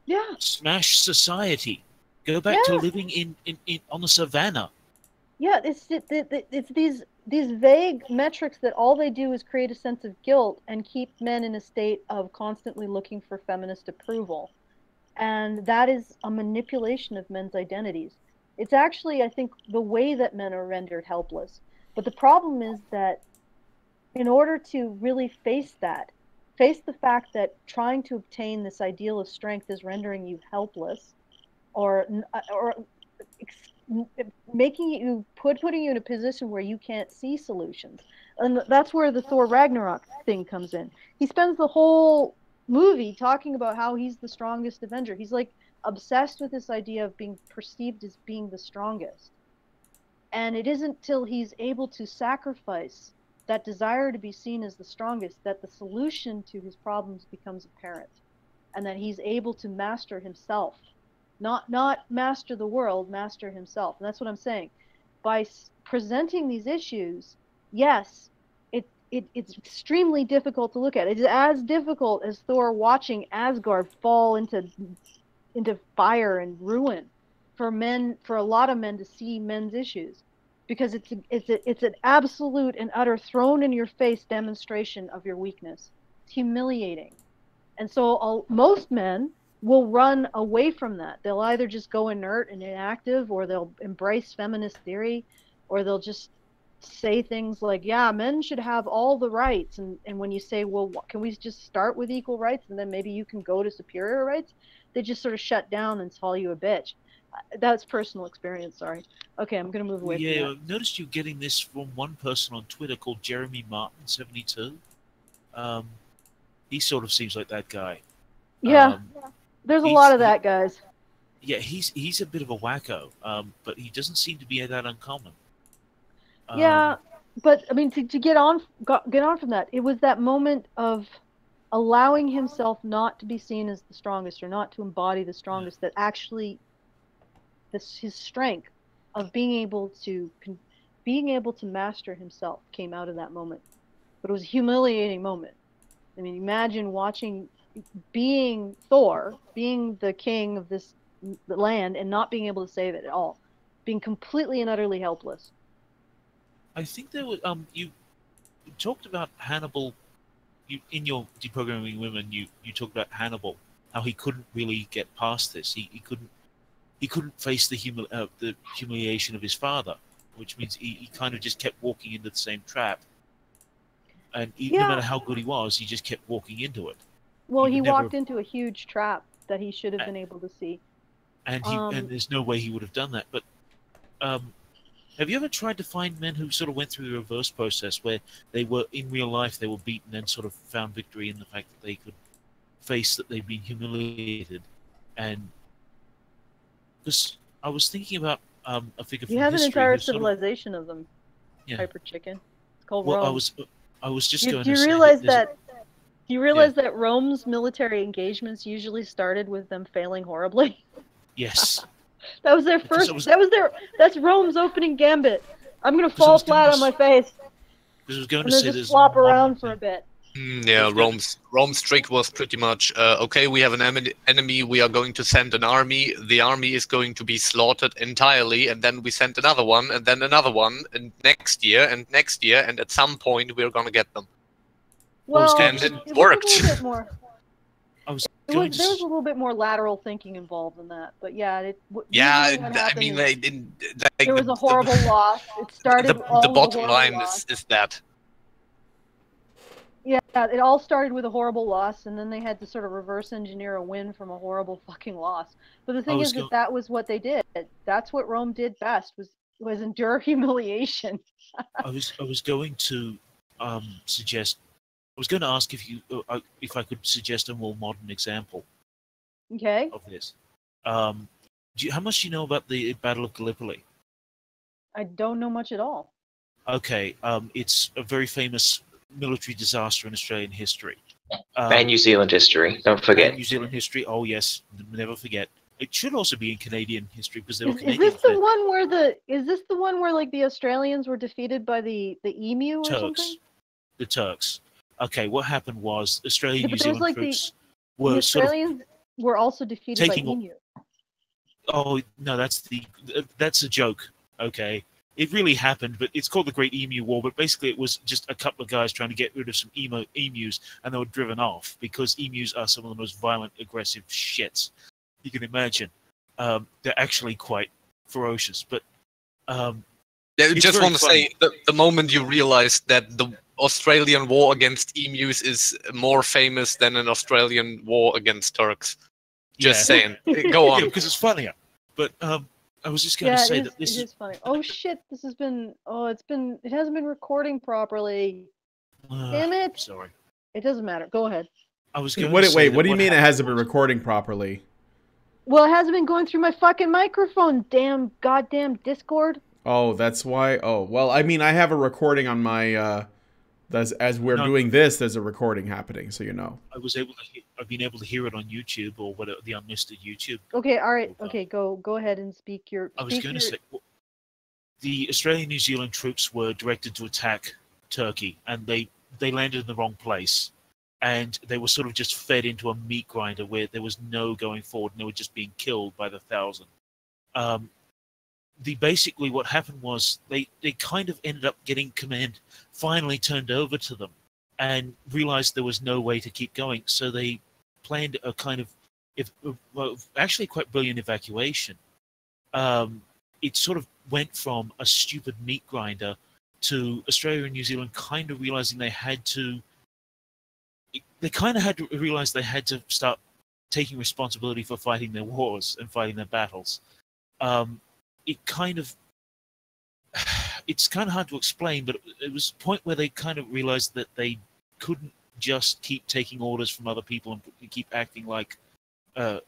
yeah, Smash society. Go back to living in on the savannah. yeah. It's these vague metrics that all they do is create a sense of guilt and keep men in a state of constantly looking for feminist approval. And that is a manipulation of men's identities. It's actually, I think, the way that men are rendered helpless. But the problem is that in order to really face the fact that trying to obtain this ideal of strength is rendering you helpless, or making you putting you in a position where you can't see solutions. And that's where the Thor Ragnarok thing comes in. He spends the whole movie talking about how he's the strongest Avenger. He's like obsessed with this idea of being perceived as being the strongest. And it isn't till he's able to sacrifice that desire to be seen as the strongest that the solution to his problems becomes apparent, and that he's able to master himself. Not master the world, master himself. And that's what I'm saying. By presenting these issues, yes, it's extremely difficult to look at. It's as difficult as Thor watching Asgard fall into fire and ruin for a lot of men to see men's issues, because it's an absolute and utter thrown in your face demonstration of your weakness. It's humiliating. And so most men will run away from that. They'll either just go inert and inactive, or they'll embrace feminist theory, or they'll just say things like, yeah, men should have all the rights. And when you say, well, can we just start with equal rights and then maybe you can go to superior rights? They just sort of shut down and call you a bitch. That's personal experience, sorry. Okay, I'm going to move away from that. Yeah, I've noticed you getting this from one person on Twitter called Jeremy Martin72. He sort of seems like that guy. Yeah, there's a lot of that, guys. Yeah, he's a bit of a wacko, but he doesn't seem to be that uncommon. Yeah, but I mean, to get on from that, it was that moment of allowing himself not to be seen as the strongest, or not to embody the strongest, that actually his strength of being able to master himself came out of that moment. But it was a humiliating moment. I mean, imagine being Thor, being the king of this land, and not being able to save it at all, being completely and utterly helpless. I think there was you talked about Hannibal. In your Deprogramming Women, you talked about Hannibal, how he couldn't really get past this. He couldn't face the humiliation of his father, which means he kind of just kept walking into the same trap. And no matter how good he was, he just kept walking into it. Well, he walked into a huge trap that he should have been able to see. And and there's no way he would have done that. But have you ever tried to find men who sort of went through the reverse process, where they were, in real life, they were beaten and sort of found victory in the fact that they could face that they've been humiliated? And because I was thinking about a figure from history. You have an entire civilization of them. Yeah. Hyper chicken. It's called Rome. I was just going to say. Do you realize that Rome's military engagements usually started with them failing horribly? Yes. That was their first. That's Rome's opening gambit. I'm gonna fall flat on my face. Because I was going to say just flop around for a bit. Yeah, Rome's trick was pretty much okay. We have an enemy. We are going to send an army. The army is going to be slaughtered entirely, and then we send another one, and then another one, and next year, and at some point we're gonna get them. Well, and it worked. I was There going was to. a little bit more lateral thinking involved in that, but yeah, Yeah, usually what I happened mean, is they didn't. Like, there was a horrible loss. It started the all with a bottom horrible line loss. is that. Yeah, it all started with a horrible loss, and then they had to sort of reverse engineer a win from a horrible fucking loss. But the thing is that that was what they did. That's what Rome did best was endure humiliation. I was going to suggest. I was going to ask if I could suggest a more modern example Okay. of this. How much do you know about the Battle of Gallipoli? I don't know much at all. Okay, it's a very famous military disaster in Australian history. And New Zealand history, don't forget. And New Zealand history, oh yes, never forget. It should also be in Canadian history because there were Is Canadians this the there. one where like the Australians were defeated by the emu or something? The Turks. Okay, what happened was Australian Yeah, New but there was, Zealand like, troops the were sort of Australians were also defeated by taking. emu. Oh no, that's a joke. Okay, it really happened, but it's called the Great Emu War. But basically, it was just a couple of guys trying to get rid of some emus, and they were driven off because emus are some of the most violent, aggressive shits you can imagine. They're actually quite ferocious, but Yeah, I just want to say the moment you realize that the Australian war against emus is more famous than an Australian war against Turks. Just saying. Go on. Yeah, because it's funnier. But I was just going to say that this is funny. Oh shit! This has been. Oh, it hasn't been recording properly. Damn it! Sorry. It doesn't matter. Go ahead. I was going to say. Wait, what do you mean it hasn't been recording properly? Well, it hasn't been going through my fucking microphone. Goddamn Discord. Oh, that's why. Oh, well, I mean, I have a recording on my. As we're doing this, there's a recording happening, so you know. I've been able to hear it on YouTube or whatever the unlisted YouTube. Okay, all right. Okay, go ahead and speak your. I was going to say, the Australian New Zealand troops were directed to attack Turkey, and they landed in the wrong place, and they were sort of just fed into a meat grinder where there was no going forward, and they were just being killed by the thousand. Basically what happened was they kind of ended up getting command finally turned over to them and realized there was no way to keep going, so they planned a kind of actually quite brilliant evacuation. It sort of went from a stupid meat grinder to Australia and New Zealand kind of realizing they had to realize they had to start taking responsibility for fighting their wars and fighting their battles. It's kind of hard to explain, but it was a point where they kind of realized that they couldn't just keep taking orders from other people and keep acting like they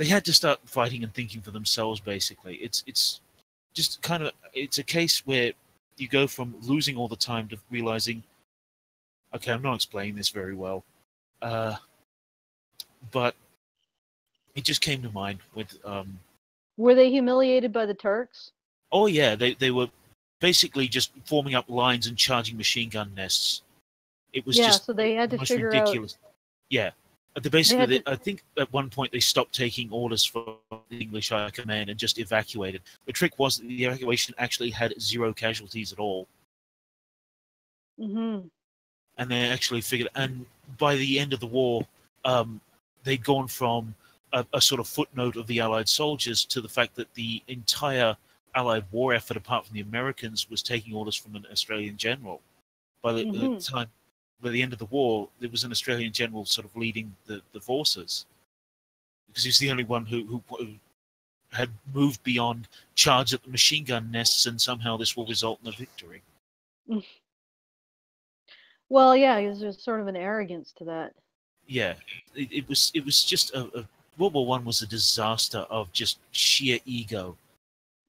had to start fighting and thinking for themselves. Basically, it's just kind of it's a case where you go from losing all the time to realizing, okay, I'm not explaining this very well, but it just came to mind with. Were they humiliated by the Turks? Oh yeah, they were basically just forming up lines and charging machine gun nests. It was just so they had to figure ridiculous. Yeah, I think at one point they stopped taking orders from the English High Command and just evacuated. The trick was that the evacuation actually had 0 casualties at all. Mm-hmm. And they actually figured, and by the end of the war, they'd gone from a sort of footnote of the Allied soldiers to the fact that the entire Allied war effort, apart from the Americans, was taking orders from an Australian general. By the end of the war, there was an Australian general sort of leading the forces, because he's the only one who had moved beyond charge at the machine gun nests, and somehow this will result in a victory. Well, yeah, there's sort of an arrogance to that. Yeah, it was just World War I was a disaster of just sheer ego.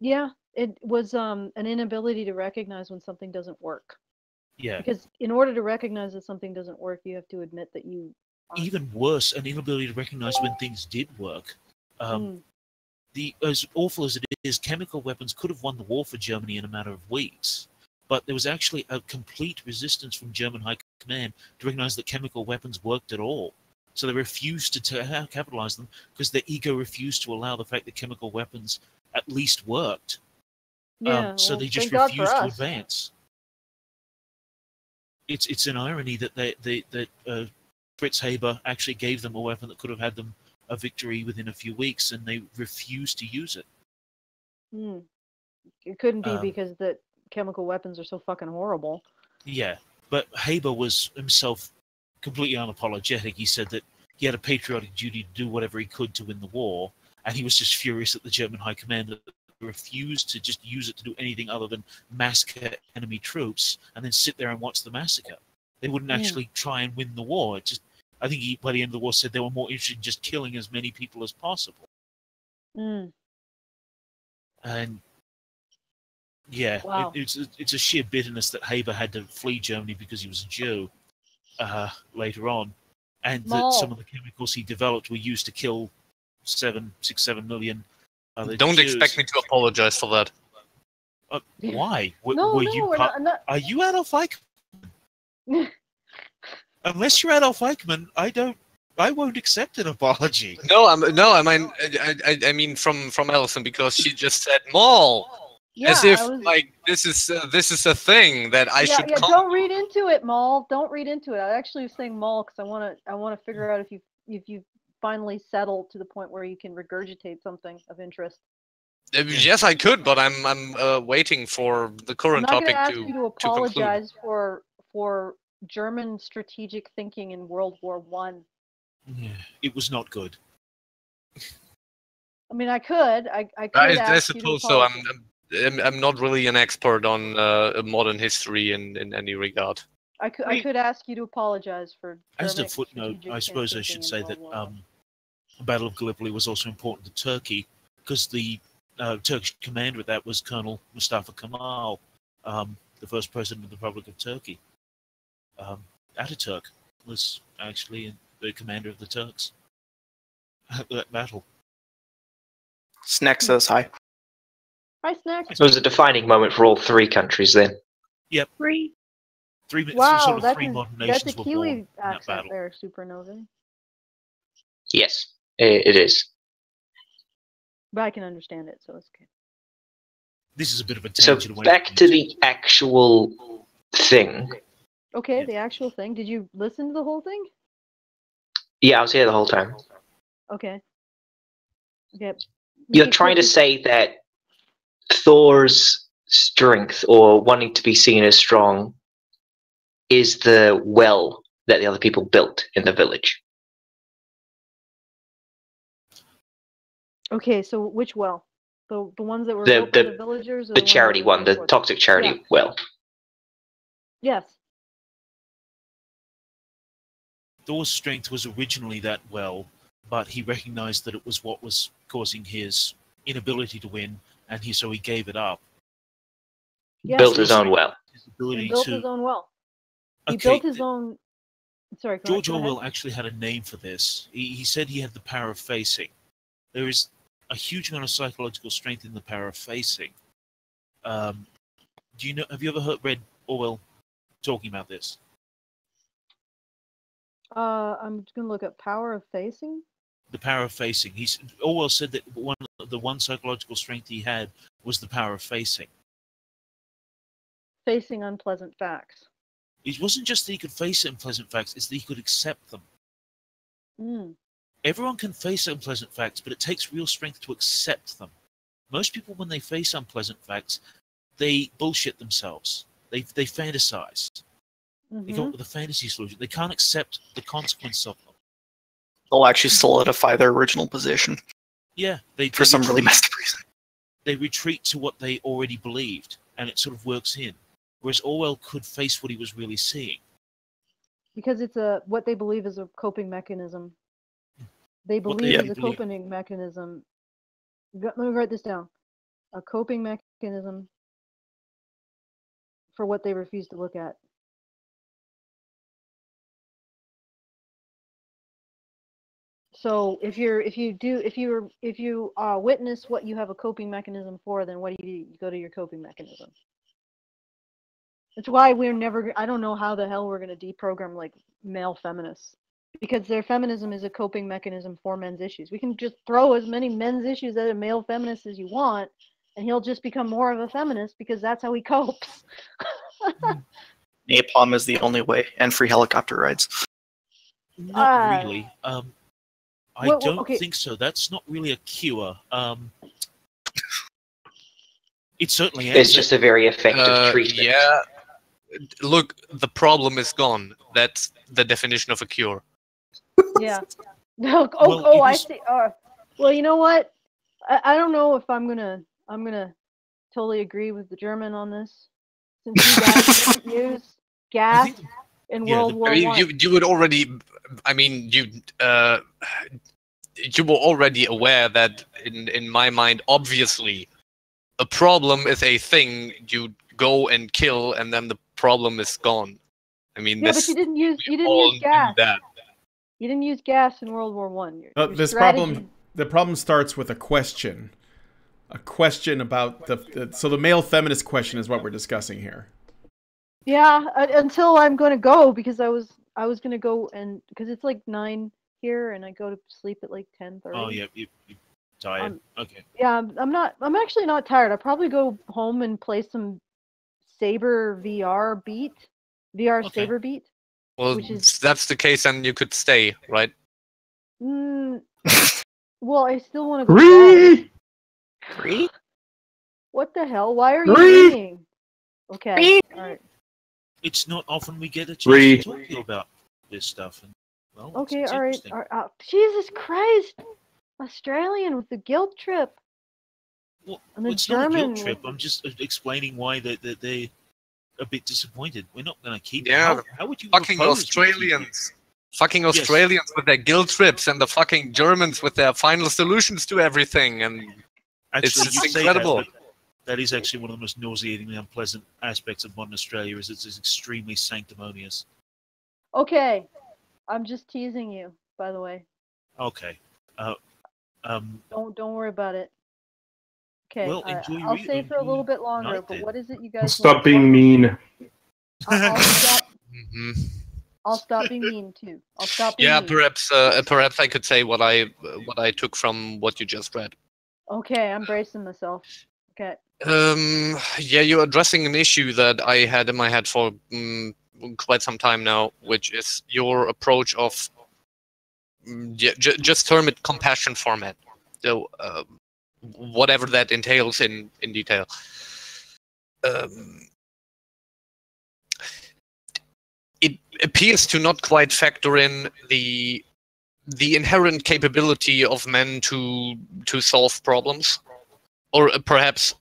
Yeah, it was an inability to recognize when something doesn't work. Yeah. Because in order to recognize that something doesn't work, you have to admit that you... Even worse, an inability to recognize when things did work. As awful as it is, chemical weapons could have won the war for Germany in a matter of weeks. But there was actually a complete resistance from German High Command to recognize that chemical weapons worked at all. So they refused to capitalize them because their ego refused to allow the fact that chemical weapons at least worked. Yeah, so they just refused to advance. It's an irony that Fritz Haber actually gave them a weapon that could have had them a victory within a few weeks, and they refused to use it. It couldn't be because the chemical weapons are so fucking horrible. Yeah, but Haber was himself completely unapologetic. He said that he had a patriotic duty to do whatever he could to win the war, and he was just furious at the German High Command that refused to just use it to do anything other than massacre enemy troops and then sit there and watch the massacre. They wouldn't actually try and win the war. It just, I think he, by the end of the war, said they were more interested in just killing as many people as possible. And yeah, Wow. it's a sheer bitterness that Haber had to flee Germany because he was a Jew later on, and that some of the chemicals he developed were used to kill 7 million other Don't Jews. expect me to apologize for that. Why? Not. Are you Adolf Eichmann? Unless you're Adolf Eichmann, I won't accept an apology. I mean from Alison, because she just said mall. Yeah, as if like this is a thing that I should. Yeah, don't read into it, Maul. Don't read into it. I actually was saying Maul because I want to figure out if you finally settled to the point where you can regurgitate something of interest. Yes, I could, but I'm waiting for the current topic I'm not to going to ask you to apologize for German strategic thinking in World War One. Yeah, it was not good. I mean, I could. I suppose so. I'm not really an expert on modern history in any regard. I could ask you to apologize for. As a footnote, I suppose I should say that the Battle of Gallipoli was also important to Turkey because the Turkish commander at that was Colonel Mustafa Kemal, the first president of the Republic of Turkey. Ataturk was actually the commander of the Turks at that battle. Snack says hi. Hi, Snack. It was a defining moment for all three countries then. Yep. Three. Wow, sort of three modern nations that's a were Kiwi born in that accent battle. there, Supernovae. Yes, it is. But I can understand it, so it's okay. This is a bit of a So tangent away back from to it. the actual thing. Okay, Yeah. the actual thing. Did you listen to the whole thing? Yeah, I was here the whole time. Okay. Okay. You're trying to say that Thor's strength, or wanting to be seen as strong, is the well that the other people built in the village. Okay, so which well? The ones that were built by the villagers, or The ones charity that were one, the before? toxic charity well. Yes. Thor's strength was originally that well, but he recognized that it was what was causing his inability to win, and so he gave it up. Yes. Built his own well. His ability He built to, his own well. He Okay, built his own. Sorry, George go ahead. Orwell actually had a name for this. He said he had the power of facing. There is a huge amount of psychological strength in the power of facing. Do you know? Have you ever read Orwell talking about this? I'm just gonna look up power of facing. The power of facing. Orwell said that the one psychological strength he had was the power of facing. Facing unpleasant facts. It wasn't just that he could face unpleasant facts; it's that he could accept them. Everyone can face unpleasant facts, but it takes real strength to accept them. Most people, when they face unpleasant facts, they bullshit themselves. They fantasize. They come up with a fantasy solution. They can't accept the consequence of them. They'll actually solidify their original position. Yeah, for some really messed up reason. They retreat to what they already believed, and it sort of works in. Whereas Orwell could face what he was really seeing. Because it's what they believe is a coping mechanism. They believe it's a coping mechanism. Let me write this down. A coping mechanism for what they refuse to look at. So if you witness what you have a coping mechanism for, then what do? You go to your coping mechanism. That's why I don't know how the hell we're going to deprogram like male feminists, because their feminism is a coping mechanism for men's issues. We can just throw as many men's issues at a male feminist as you want, and he'll just become more of a feminist because that's how he copes. Napalm is the only way, and free helicopter rides. Not really. I Well, don't okay. think so. That's not really a cure. It certainly It's ends just a very effective treatment. Yeah. Look, the problem is gone. That's the definition of a cure. Yeah. Oh, Well, oh, it I is- see. Well, you know what? I don't know if I'm gonna totally agree with the German on this, since you guys didn't use I gas think in yeah, World the- War I mean, One. you would already. I mean, you were already aware that in my mind, obviously, a problem is a thing you go and kill, and then the problem is gone. I mean, Yeah, but this you didn't use all knew gas. that. You didn't use gas in World War One. Your This strategy. the problem starts with a question. A question about so the male feminist question is what we're discussing here. Yeah, until I'm going to go, because I was going to go, and because it's like 9 here, and I go to sleep at like 10:30. Oh yeah, you tired. Okay. Yeah, I'm actually not tired. I'll probably go home and play some Saber VR Beat. VR Okay. Saber Beat. Well, Which is- if that's the case, then you could stay, right? Well, I still want to go back. Three? What the hell? Why are you Three. leaving? Okay. All right. It's not often we get a chance Three. to talk to you about this stuff. And, well, it's- Okay, it's all right. interesting. All right. Jesus Christ. Australian with the guilt trip. Well, And the it's not a German guilt trip. with- I'm just explaining why they're a bit disappointed. We're not going to keep. Yeah, How would you Fucking propose we keep it? Australians. Fucking Yes. Australians with their guilt trips, and the fucking Germans with their final solutions to everything. And Actually, It's you say incredible. That, but that is actually one of the most nauseatingly unpleasant aspects of modern Australia. Is it's extremely sanctimonious. Okay. I'm just teasing you, by the way. Okay. Don't worry about it. Okay. Well, enjoy your I'll stay for a little bit longer, night but then. what is it you guys Stop want? being mean. I'll stop being mean too. I'll stop being yeah, mean. perhaps I could say what I took from what you just read. Okay, I'm bracing myself. Okay. Yeah, you're addressing an issue that I had in my head for quite some time now, which is your approach of just term it compassion for men. So whatever that entails in detail. It appears to not quite factor in the inherent capability of men to solve problems, or perhaps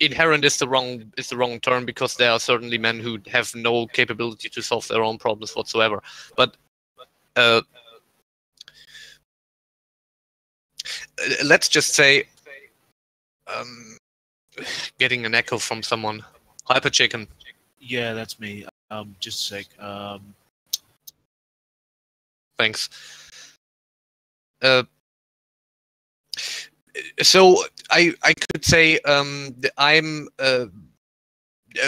inherent is the wrong term, because there are certainly men who have no capability to solve their own problems whatsoever. But let's just say, getting an echo from someone. Hyper Chicken. Yeah, that's me. Just a sec. Thanks. So I could say I'm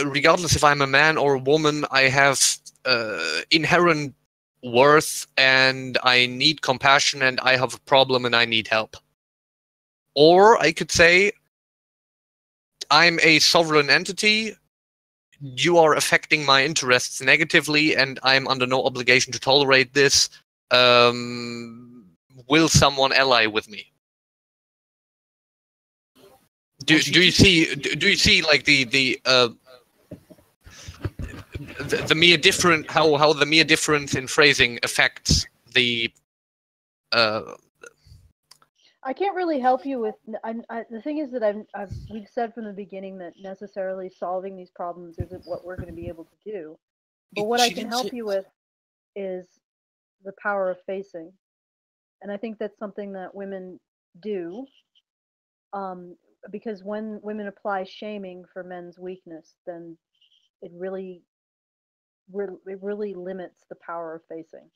regardless if I'm a man or a woman, I have inherent worth, and I need compassion, and I have a problem, and I need help. Or I could say I'm a sovereign entity. You are affecting my interests negatively, and I'm under no obligation to tolerate this. Will someone ally with me? Do you see like the mere different how the mere difference in phrasing affects the I can't really help you with. The thing is that we've said from the beginning that necessarily solving these problems isn't what we're going to be able to do. But what I She can didn't help say- you with is the power of facing, and I think that's something that women do. Because when women apply shaming for men's weakness, then it really limits the power of facing.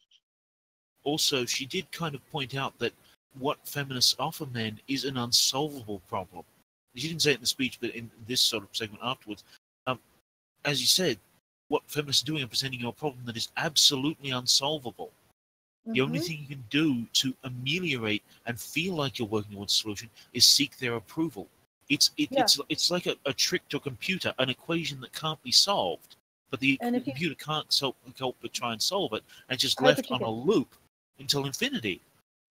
Also, she did kind of point out that what feminists offer men is an unsolvable problem. She didn't say it in the speech, but in this sort of segment afterwards. As you said, what feminists are doing are presenting you a problem that is absolutely unsolvable. The only thing you can do to ameliorate and feel like you're working towards a solution is seek their approval. It's like a trick to a computer, an equation that can't be solved, but the And if you- computer can't help but try and solve it, and just Hyper left on a chicken. loop until infinity.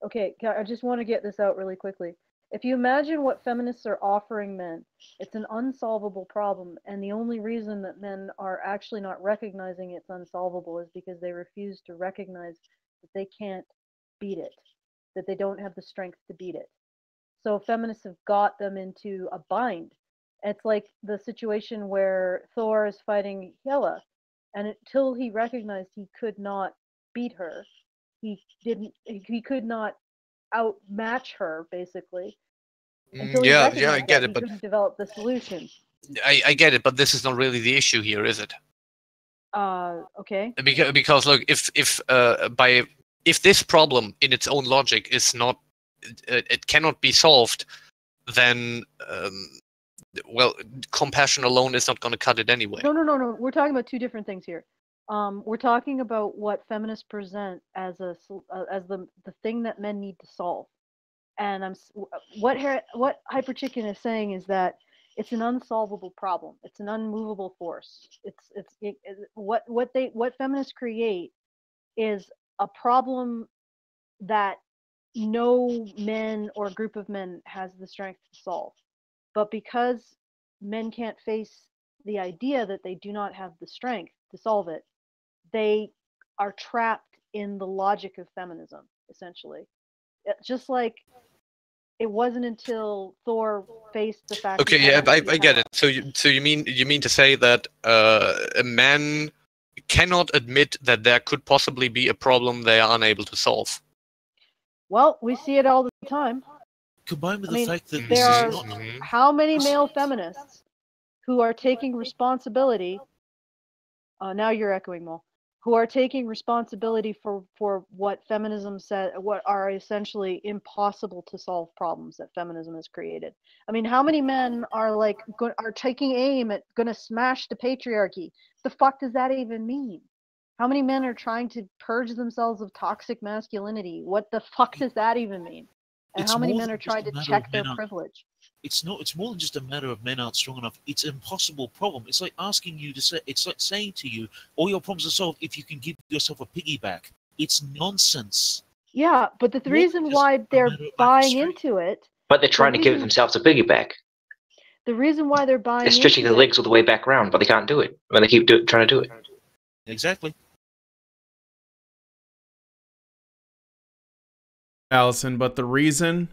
Okay, I just want to get this out really quickly. If you imagine what feminists are offering men, it's an unsolvable problem, and the only reason that men are actually not recognizing it's unsolvable is because they refuse to recognize that they can't beat it, that they don't have the strength to beat it. So feminists have got them into a bind. It's like the situation where Thor is fighting Hela, and until he recognized he could not beat her, he could not outmatch her, basically, until he Yeah, I recognized get that it, he but couldn't develop the solution. I get it, but this is not really the issue here, is it? Okay. Because look, if this problem in its own logic is not, it cannot be solved, then well, compassion alone is not going to cut it anyway. No. We're talking about two different things here. We're talking about what feminists present as the thing that men need to solve. And what Hyper Chicken is saying is that it's an unsolvable problem. It's an unmovable force. What feminists create is a problem that no men or group of men has the strength to solve. But because men can't face the idea that they do not have the strength to solve it, they are trapped in the logic of feminism, essentially. Just like it wasn't until Thor faced the fact. Okay, yeah, I get it. So you mean to say that a man cannot admit that there could possibly be a problem they are unable to solve? Well, we see it all the time. Combined with the fact that there this are is not... how many male feminists who are taking responsibility? Now you're echoing, Mo. Who are taking responsibility for what feminism said, what are essentially impossible to solve problems that feminism has created. I mean, how many men are are taking aim at going to smash the patriarchy? The fuck does that even mean? How many men are trying to purge themselves of toxic masculinity? What the fuck does that even mean? And how many men are trying to check their privilege? It's more than just a matter of men aren't strong enough. It's an impossible problem. It's like asking you to say, it's like saying to you, all your problems are solved if you can give yourself a piggyback. It's nonsense. Yeah, but the reason why they're buying into it... But they're trying to give themselves a piggyback. The reason why they're buying They're stretching their legs all the way back around, but they can't do it. When they keep trying to do it. Exactly. Alison, but the reason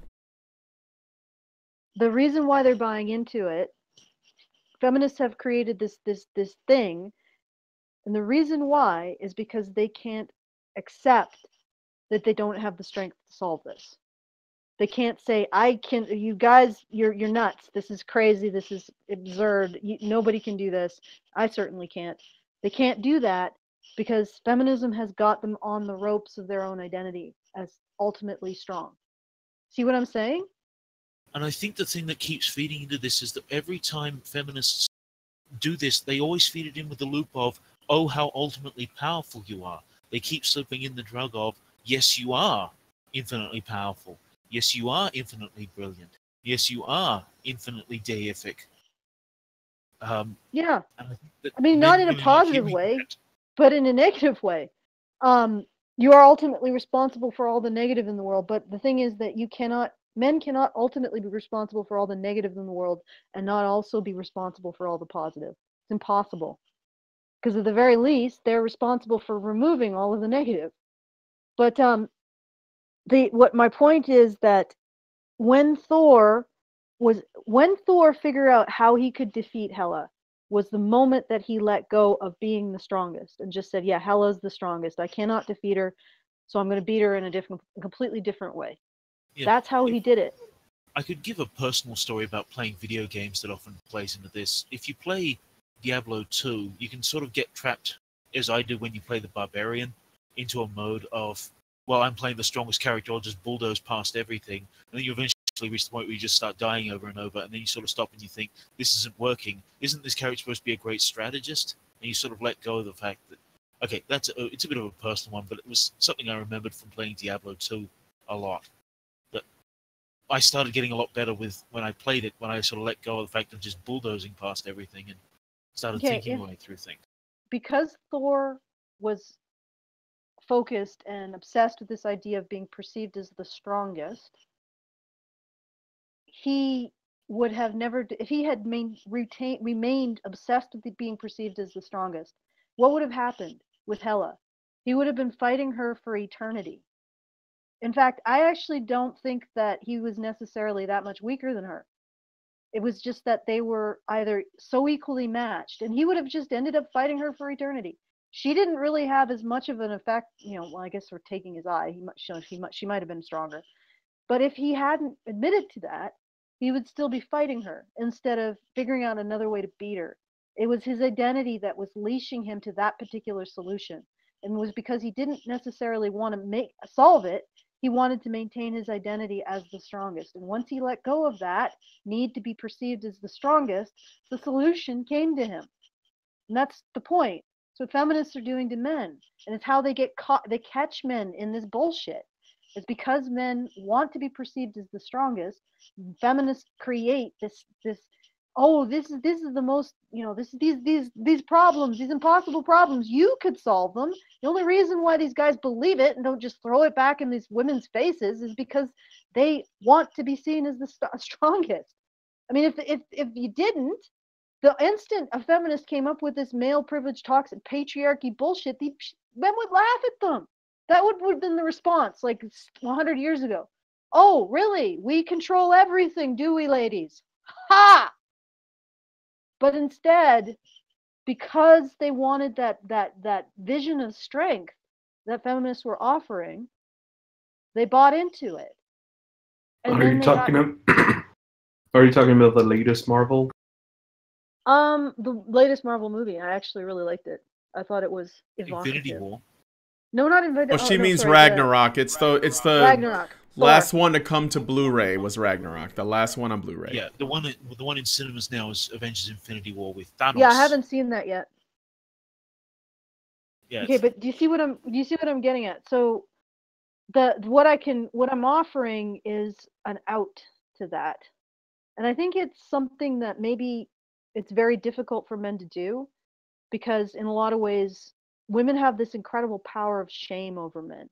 why they're buying into it, feminists have created this thing, and the reason why is because they can't accept that they don't have the strength to solve this. They can't say, you guys, you're nuts. This is crazy. This is absurd. Nobody can do this. I certainly can't. They can't do that because feminism has got them on the ropes of their own identity as ultimately strong. See what I'm saying? And I think the thing that keeps feeding into this is that every time feminists do this, they always feed it in with the loop of, oh, how ultimately powerful you are. They keep slipping in the drug of, yes, you are infinitely powerful. Yes, you are infinitely brilliant. Yes, you are infinitely deific. Yeah. I mean, not in a positive way, but in a negative way. You are ultimately responsible for all the negative in the world, but the thing is that men cannot ultimately be responsible for all the negative in the world and not also be responsible for all the positive. It's impossible. Because at the very least, they're responsible for removing all of the negative. But what my point is that when Thor figured out how he could defeat Hela was the moment that he let go of being the strongest and just said, yeah, Hela's the strongest. I cannot defeat her, so I'm going to beat her in a completely different way. Yeah. That's how he did it. I could give a personal story about playing video games that often plays into this. If you play Diablo 2, you can sort of get trapped, as I do when you play the Barbarian, into a mode of, well, I'm playing the strongest character, I'll just bulldoze past everything, and then you eventually reach the point where you just start dying over and over, and then you sort of stop and you think, this isn't working. Isn't this character supposed to be a great strategist? And you sort of let go of the fact that, okay, it's a bit of a personal one, but it was something I remembered from playing Diablo 2 a lot. That I started getting a lot better with when I played it, when I sort of let go of the fact of just bulldozing past everything and started thinking my way through things. Because Thor was focused and obsessed with this idea of being perceived as the strongest, he would have never, if he had remained obsessed with being perceived as the strongest, what would have happened with Hela? He would have been fighting her for eternity. In fact, I actually don't think that he was necessarily that much weaker than her. It was just that they were either so equally matched, and he would have just ended up fighting her for eternity. She didn't really have as much of an effect, well, I guess for taking his eye, she might have been stronger. But if he hadn't admitted to that, he would still be fighting her instead of figuring out another way to beat her. It was his identity that was leashing him to that particular solution. And it was because he didn't necessarily want to solve it. He wanted to maintain his identity as the strongest. And once he let go of that need to be perceived as the strongest, the solution came to him. And that's the point. So what feminists are doing to men. And it's how they get caught. They catch men in this bullshit. It's because men want to be perceived as the strongest. Feminists create this this is the most, these problems, these impossible problems, you could solve them. The only reason why these guys believe it and don't just throw it back in these women's faces is because they want to be seen as the strongest. I mean, if you didn't, the instant a feminist came up with this male privilege, toxic patriarchy bullshit, the men would laugh at them. That would have been the response like 100 years ago. Oh, really? We control everything, do we, ladies? Ha! But instead, because they wanted that vision of strength that feminists were offering, they bought into it. And Are you talking about the latest Marvel? The latest Marvel movie. I actually really liked it. I thought it was evocative. Infinity War. No, not Infinity War. Well, she means Ragnarok. It's the Ragnarok. last one to come to Blu-ray was Ragnarok. The last one on Blu-ray. Yeah, the one in cinemas now is Avengers: Infinity War with Thanos. Yeah, I haven't seen that yet. Yeah. Okay, but do you see what I'm getting at? So what I'm offering is an out to that. And I think it's something that maybe it's very difficult for men to do, because in a lot of ways women have this incredible power of shame over men.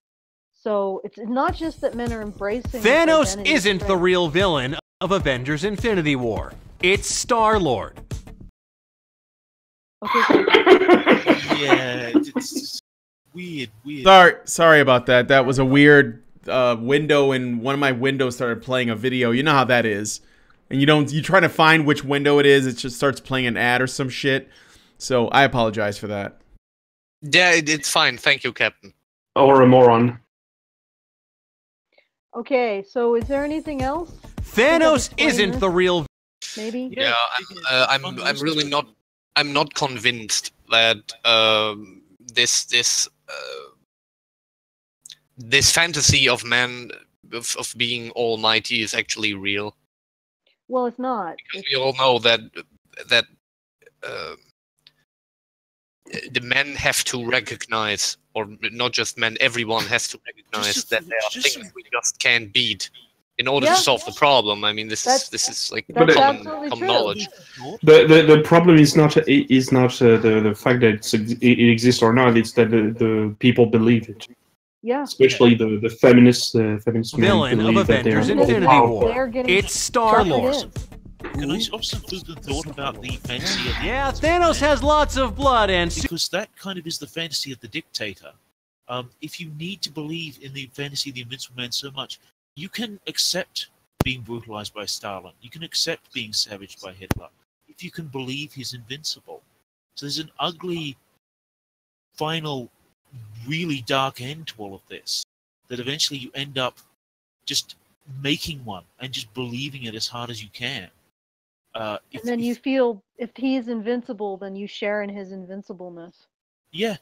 So it's not just that men are embracing Thanos isn't the real villain of Avengers Infinity War. It's Star-Lord. Okay. Yeah, it's weird. Sorry about that. That was a weird window, and one of my windows started playing a video. You know how that is. And you try to find which window it is, it just starts playing an ad or some shit. So I apologize for that. Yeah, it's fine. Thank you, Captain. Or a moron. Okay, so is there anything else? Thanos isn't the real. Maybe. Yeah, I'm really not. I'm not convinced that this fantasy of man of being almighty is actually real. Well, it's not. Because we all know that the men have to recognize, or not just men, everyone has to recognize that there are things we just can't beat in order to solve the problem. I mean, this is like common knowledge. The problem is not the fact that it exists or not. It's that the people believe it. Yeah. Especially the feminists Villain of Avengers Infinity War. It's Star-Lord. Can I also food the thought about the fantasy of... Yeah, Thanos has lots of blood and... Because that kind of is the fantasy of the dictator. If you need to believe in the fantasy of the Invincible Man so much, you can accept being brutalized by Stalin. You can accept being savaged by Hitler. If you can believe he's invincible. So there's an ugly, final, really dark end to all of this. That eventually you end up just making one and just believing it as hard as you can. And then you feel if he is invincible, then you share in his invincibleness. Yeah,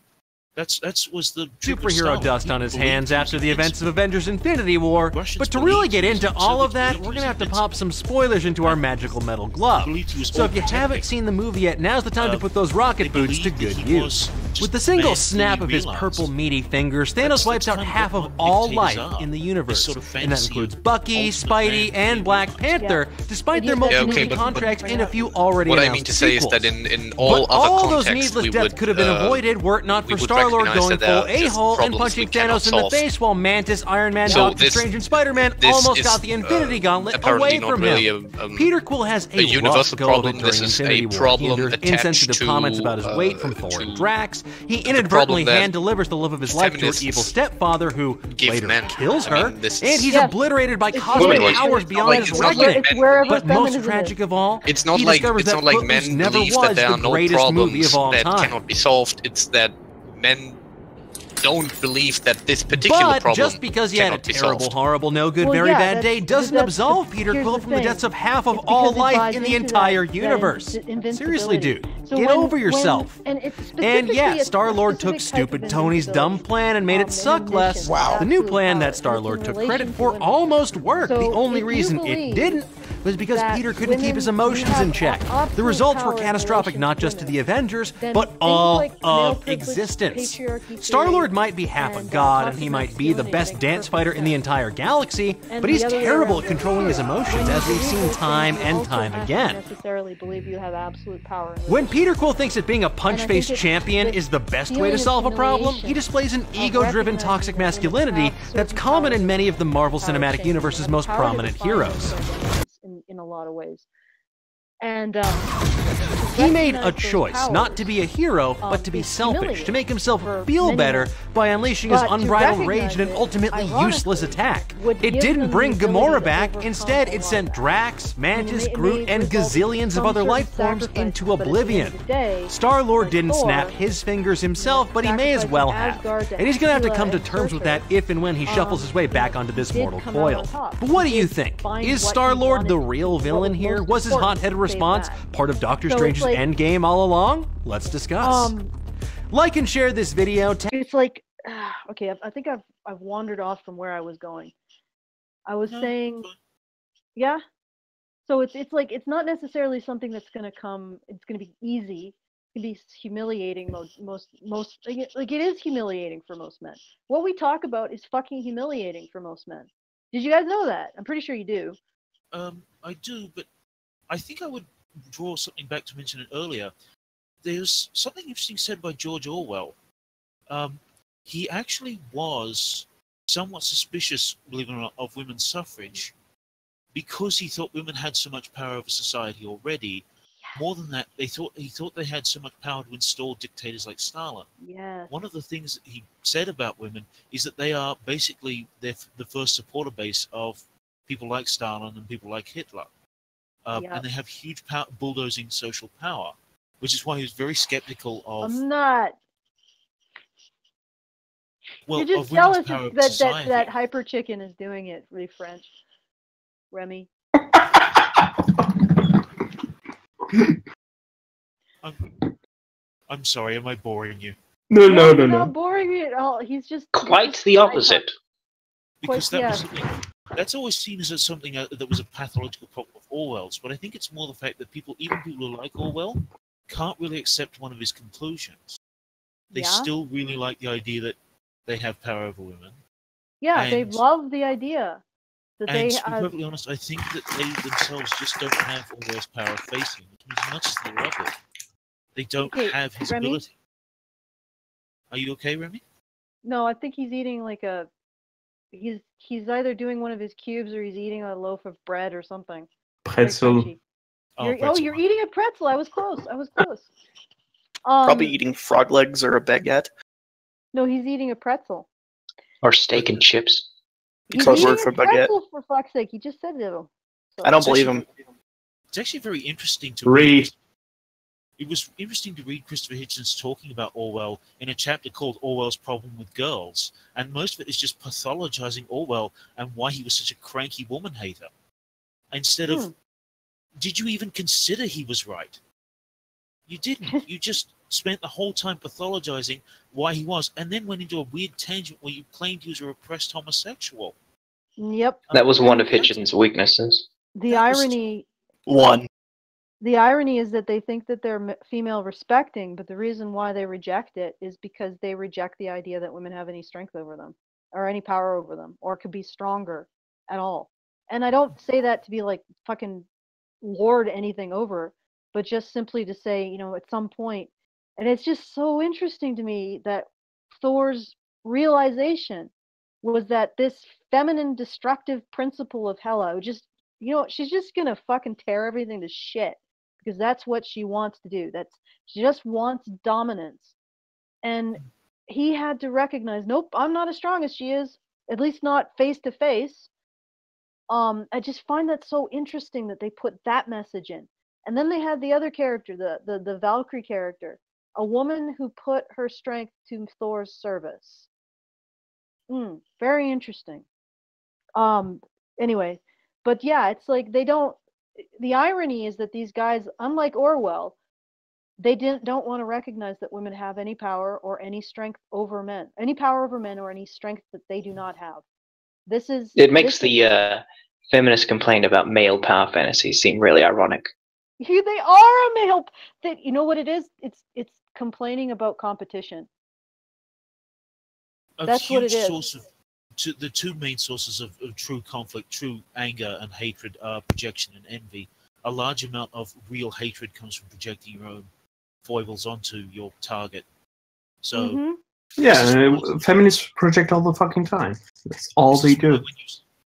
that's was the superhero dust on his hands after the events of Avengers Infinity War. But to really get into all of that, we're gonna have to pop some spoilers into our magical metal glove. So if you haven't seen the movie yet, now's the time to put those rocket boots to good use. Just With the single man, snap do of you his realize purple meaty fingers, that's Thanos wipes out kind of half what of all dictators life are. in the This universe. sort of And that fantasy includes of Bucky, ultimate Spidey, man, and Black yeah. Panther, despite their Yeah, multi-movie okay, but- contracts and a few already What I announced mean to say is sequels. that in all But other all those contexts, needless we deaths would, could have been avoided were it not we for would Star-Lord recognize going that there full are just a-hole and problems punching we cannot Thanos in the solve. face while Mantis, Iron Man, So Doctor this- Strange, and Spider-Man this almost is, got the Infinity Gauntlet apparently away not from really him. a Peter Quill has a universal rough go problem. during This is a Infinity War. problem He endures attached insensitive to, comments about his weight from Thor and to Drax. He the inadvertently problem that hand delivers the love of his life to her feminists evil stepfather, who give later men. kills I her. mean, this And is- he's Yes. obliterated by It's cosmic whatever. powers It's beyond like- his it's not like reckoning. It's wherever But most feminism tragic is. of all, It's not he like discovers it's that not like Footloose men never believe was that there are the no greatest movie problems of all that time. cannot be solved. It's that men don't believe that this particular But problem just because he had a cannot be terrible, solved. horrible, no good, Well, very yeah, bad that's- day doesn't that's absolve the- Peter here's Quill the from the thing. deaths of half of It's all because it life buys in the into entire that universe. invincibility. Seriously, dude, So get when- over yourself. And, it's And specifically yeah, a Star-Lord took specific type stupid of Tony's dumb invincibility. plan and made it They suck have less. missions, The new absolute plan power, that and Star-Lord it's in took relation credit to for women. almost worked. So The only if you reason it believe didn't was because that Peter couldn't keep his women emotions have in check. absolute The results were power in catastrophic relation not to just to women, the Avengers, then but things all like male of privilege, existence. patriarchy Star-Lord theory, might be half a and, god and toxic he might be the masculinity best makes dance perfect fighter in the sense. entire galaxy, And but he's the other way terrible around at controlling his emotions, When as you we've believe seen those time things, you and also time have to again. necessarily believe you have absolute power. in When religion. Peter Quill thinks that being a punch-faced it's champion this is the best way feeling to of solve a problem, he humiliation displays an of ego-driven recognizing toxic that women masculinity have that's certain common in powers many of the Marvel power Cinematic change Universe's and most power to prominent define heroes. their identities in a lot of ways. And He made a recognize those choice not to powers, be a hero, but to be is selfish, humiliating to make himself for feel many better men. by unleashing his But to unbridled rage recognize in an it, ultimately useless ironically, attack. would It give didn't them bring the ability Gamora to back, overcome instead a it lot sent of that. Drax, Mantis, It may Groot, and result gazillions of from other certain life forms sacrifices, into but at the end oblivion. of the day, Star-Lord like didn't Thor, snap his fingers himself, but he may as well have. Asgard to And he's gonna have to Hela come to and terms with Surtur, that if and when he shuffles his way back onto this did mortal come out coil. on top. But what do He you did think? find Is what he Star-Lord the wanted, real what villain was here? most Was his important hot-headed to save response that. part of Doctor So it's Strange's like- endgame all along? Let's discuss. Like and share this video. It's like, okay, I think I've wandered off from where I was going. I was saying, yeah. So it's like it's not necessarily something that's gonna come. It's gonna be easy. It can be humiliating. Most like it is humiliating for most men. What we talk about is fucking humiliating for most men. Did you guys know that? I'm pretty sure you do. I do, but I think I would draw something back to mention it earlier. There's something interesting said by George Orwell. He actually was somewhat suspicious, believe it or not, of women's suffrage because he thought women had so much power over society already. More than that, he thought they had so much power to install dictators like Stalin. Yeah. One of the things that he said about women is that they are basically the first supporter base of people like Stalin and people like Hitler. And they have huge power, bulldozing social power, which is why he was very skeptical of. I'm not. Well, You just of tell women's us power over that society. that hyper chicken is doing it. Really French, Remy. I'm sorry, am I boring you? No, He's not boring me at all. He's just Quite the opposite. Because Quite- that was yeah. something, that's always seen as something that was a pathological problem of Orwell's. But I think it's more the fact that even people who like Orwell, can't really accept one of his conclusions. They Yeah. still really like the idea that they have power over women. Yeah, they And- love the idea that And they to be have. perfectly honest, I think that they themselves just don't have Orwell's power facing, which means as much as they love it, they don't Okay, have his Remy? ability. Are you okay, Remy? No, I think he's eating like a. He's either doing one of his cubes or he's eating a loaf of bread or something. Very Pretzel. crunchy. Oh, You're, pretzel. you're eating a pretzel. I was close. Probably eating frog legs or a baguette. No, he's eating a pretzel. Or steak and chips. He's Code eating word for a baguette. pretzel, for fuck's sake. He just said it. So. I don't It's believe actually- him. It's actually very interesting to Read. It was interesting to read Christopher Hitchens talking about Orwell in a chapter called Orwell's Problem with Girls, and most of it is just pathologizing Orwell and why he was such a cranky woman hater. Instead of, did you even consider he was right? You didn't. You just spent the whole time pathologizing why he was, and then went into a weird tangent where you claimed he was a repressed homosexual. Yep. That was one of Hitchens' weaknesses. The irony. One. The irony is that they think that they're female respecting, but the reason why they reject it is because they reject the idea that women have any strength over them or any power over them or could be stronger at all. And I don't say that to be like fucking lord anything over, but just simply to say, you know, at some point, and it's just so interesting to me that Thor's realization was that this feminine destructive principle of Hela, just, you know, she's just gonna fucking tear everything to shit because that's what she wants to do. She just wants dominance. And he had to recognize, nope, I'm not as strong as she is, at least not face to face. I just find that so interesting that they put that message in. And then they had the other character, the Valkyrie character, a woman who put her strength to Thor's service. Very interesting. Anyway, but yeah, it's like they don't. The irony is that these guys, unlike Orwell, they don't want to recognize that women have any power or any strength over men, any power over men or any strength that they do not have. It makes the feminist complaint about male power fantasies seem really ironic. They are a male. You know what it is? It's complaining about competition. That's what it is. The two main sources of true conflict, true anger and hatred are projection and envy. A large amount of real hatred comes from projecting your own foibles onto your target. So, feminists project all the fucking time. That's all they do.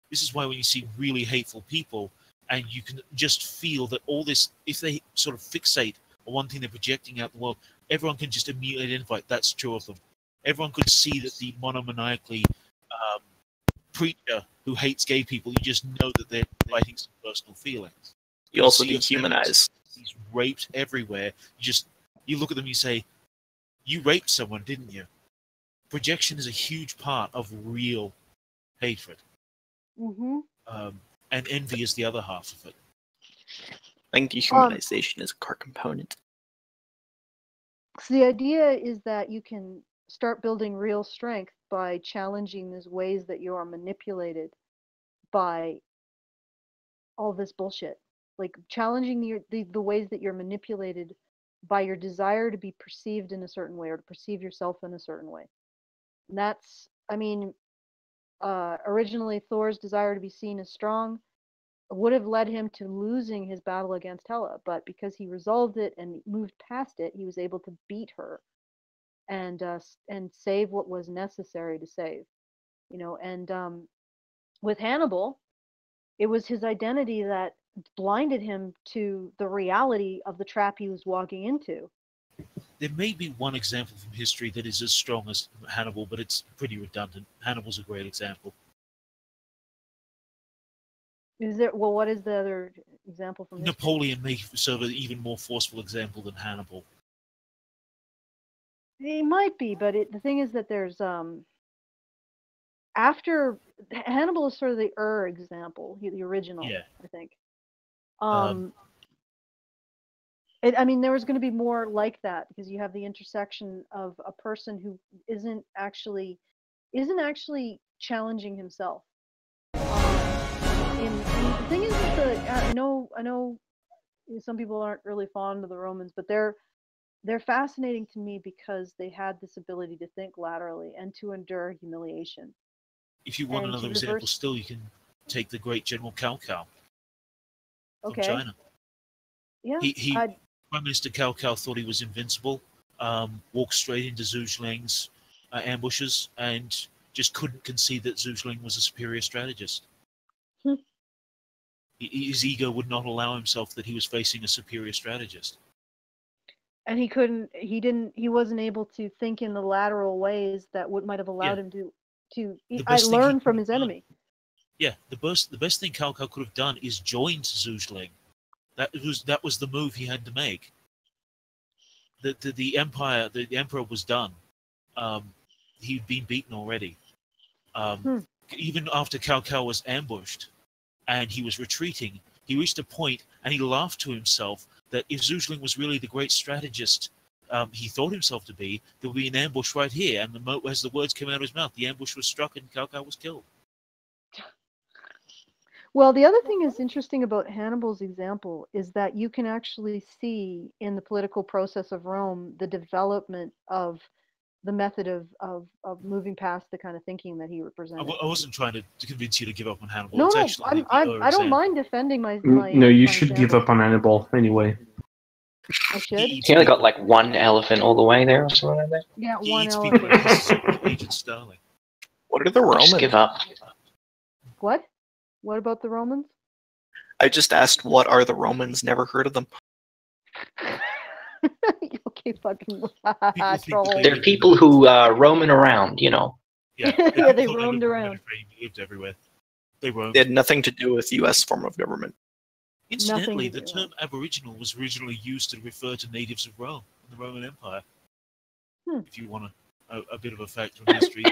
This is why when you see really hateful people, and you can just feel that all this, if they sort of fixate on one thing they're projecting out the world, everyone can just immediately identify that's true of them. Everyone could see that the monomaniacally preacher who hates gay people, you just know that they're fighting some personal feelings. You also dehumanize. He's raped everywhere. You look at them and you say, you raped someone, didn't you? Projection is a huge part of real hatred. And envy is the other half of it. I think dehumanization is a core component. So the idea is that you can start building real strength by challenging these ways that you are manipulated by all this bullshit. Like challenging the ways that you're manipulated by your desire to be perceived in a certain way or to perceive yourself in a certain way. And that's, I mean, originally Thor's desire to be seen as strong would have led him to losing his battle against Hela, but because he resolved it and moved past it, he was able to beat her and save what was necessary to save, you know. And with Hannibal, it was his identity that blinded him to the reality of the trap he was walking into. There may be one example from history that is as strong as Hannibal, but it's pretty redundant. Hannibal's a great example. Is there? Well, what is the other example from history? Napoleon may serve an even more forceful example than Hannibal. It might be, but the thing is that there's after Hannibal is sort of the example, the original, I think. I mean, there was going to be more like that because you have the intersection of a person who isn't actually challenging himself. And the thing is that I know some people aren't really fond of the Romans, but they're fascinating to me because they had this ability to think laterally and to endure humiliation. If you want another example, still you can take the great General Cao Cao from China. Yeah, Prime Minister Cao Cao thought he was invincible, walked straight into Zhu Zhiling's ambushes, and just couldn't concede that Zhu Zhiling was a superior strategist. His ego would not allow himself that he was facing a superior strategist. And he wasn't able to think in the lateral ways that might have allowed him to learn from his enemy. Yeah, the best thing Cao Cao could have done is joined Zhu Zhiling. That was the move he had to make. The emperor was done. He'd been beaten already. Even after Cao Cao was ambushed and he was retreating, he reached a point and he laughed to himself that if Zhu Zhiling was really the great strategist he thought himself to be, there would be an ambush right here. And as the words came out of his mouth, the ambush was struck and Cao Cao was killed. Well, the other thing is interesting about Hannibal's example is that you can actually see in the political process of Rome the development of the method of moving past the kind of thinking that he represented. I wasn't trying to convince you to give up on Hannibal. No, It's no, actually I don't mind defending my. No, you my should give example. up on Hannibal anyway. I should. He only got like one elephant all the way there or something like that. Yeah, He one eats people elephant. like he's Agent Starling. What are the Romans? Just give up. What? What about the Romans? I just asked, what are the Romans? Never heard of them. Okay, fucking think troll. They're people who roaming around, you know. Yeah, Yeah, they people roamed lived around. They lived everywhere. They roamed. They had nothing to do with U.S. form of government. Incidentally, Nothing the to term Aboriginal was originally used to refer to natives of Rome, the Roman Empire. If you want a bit of a fact from history.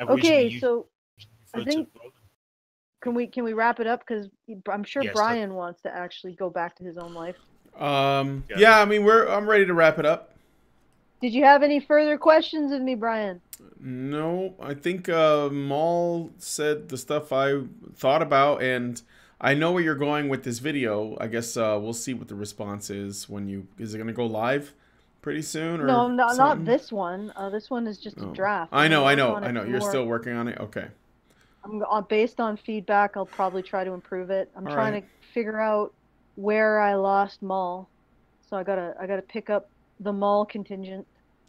Okay, so I referred think to Roman. can we wrap it up, because I'm sure Yes, Brian wants to actually go back to his own life. Yeah, I mean, I'm ready to wrap it up. Did you have any further questions of me, Brian? No, I think Maul said the stuff I thought about, and I know where you're going with this video. I guess we'll see what the response is when you. Is it going to go live pretty soon? Or No, not something? this one. This one is just a draft. I know. I'm gonna work on it You're more. still working on it. Okay. Based on feedback, I'll probably try to improve it. I'm All trying right. to figure out where I lost Maul, so I gotta pick up the Maul contingent.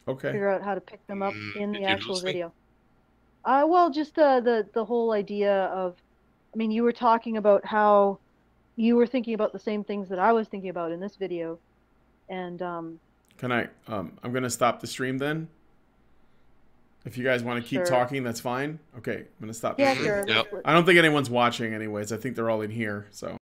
Okay. Figure out how to pick them up in Did the you actual lose me? video. Well, just the whole idea of, I mean, you were talking about how you were thinking about the same things that I was thinking about in this video, and Can I? I'm gonna stop the stream then. If you guys want to keep Sure. talking, that's fine. Okay, I'm gonna stop. yeah, the stream. sure. Yep. let's- I don't think anyone's watching, anyways. I think they're all in here. So.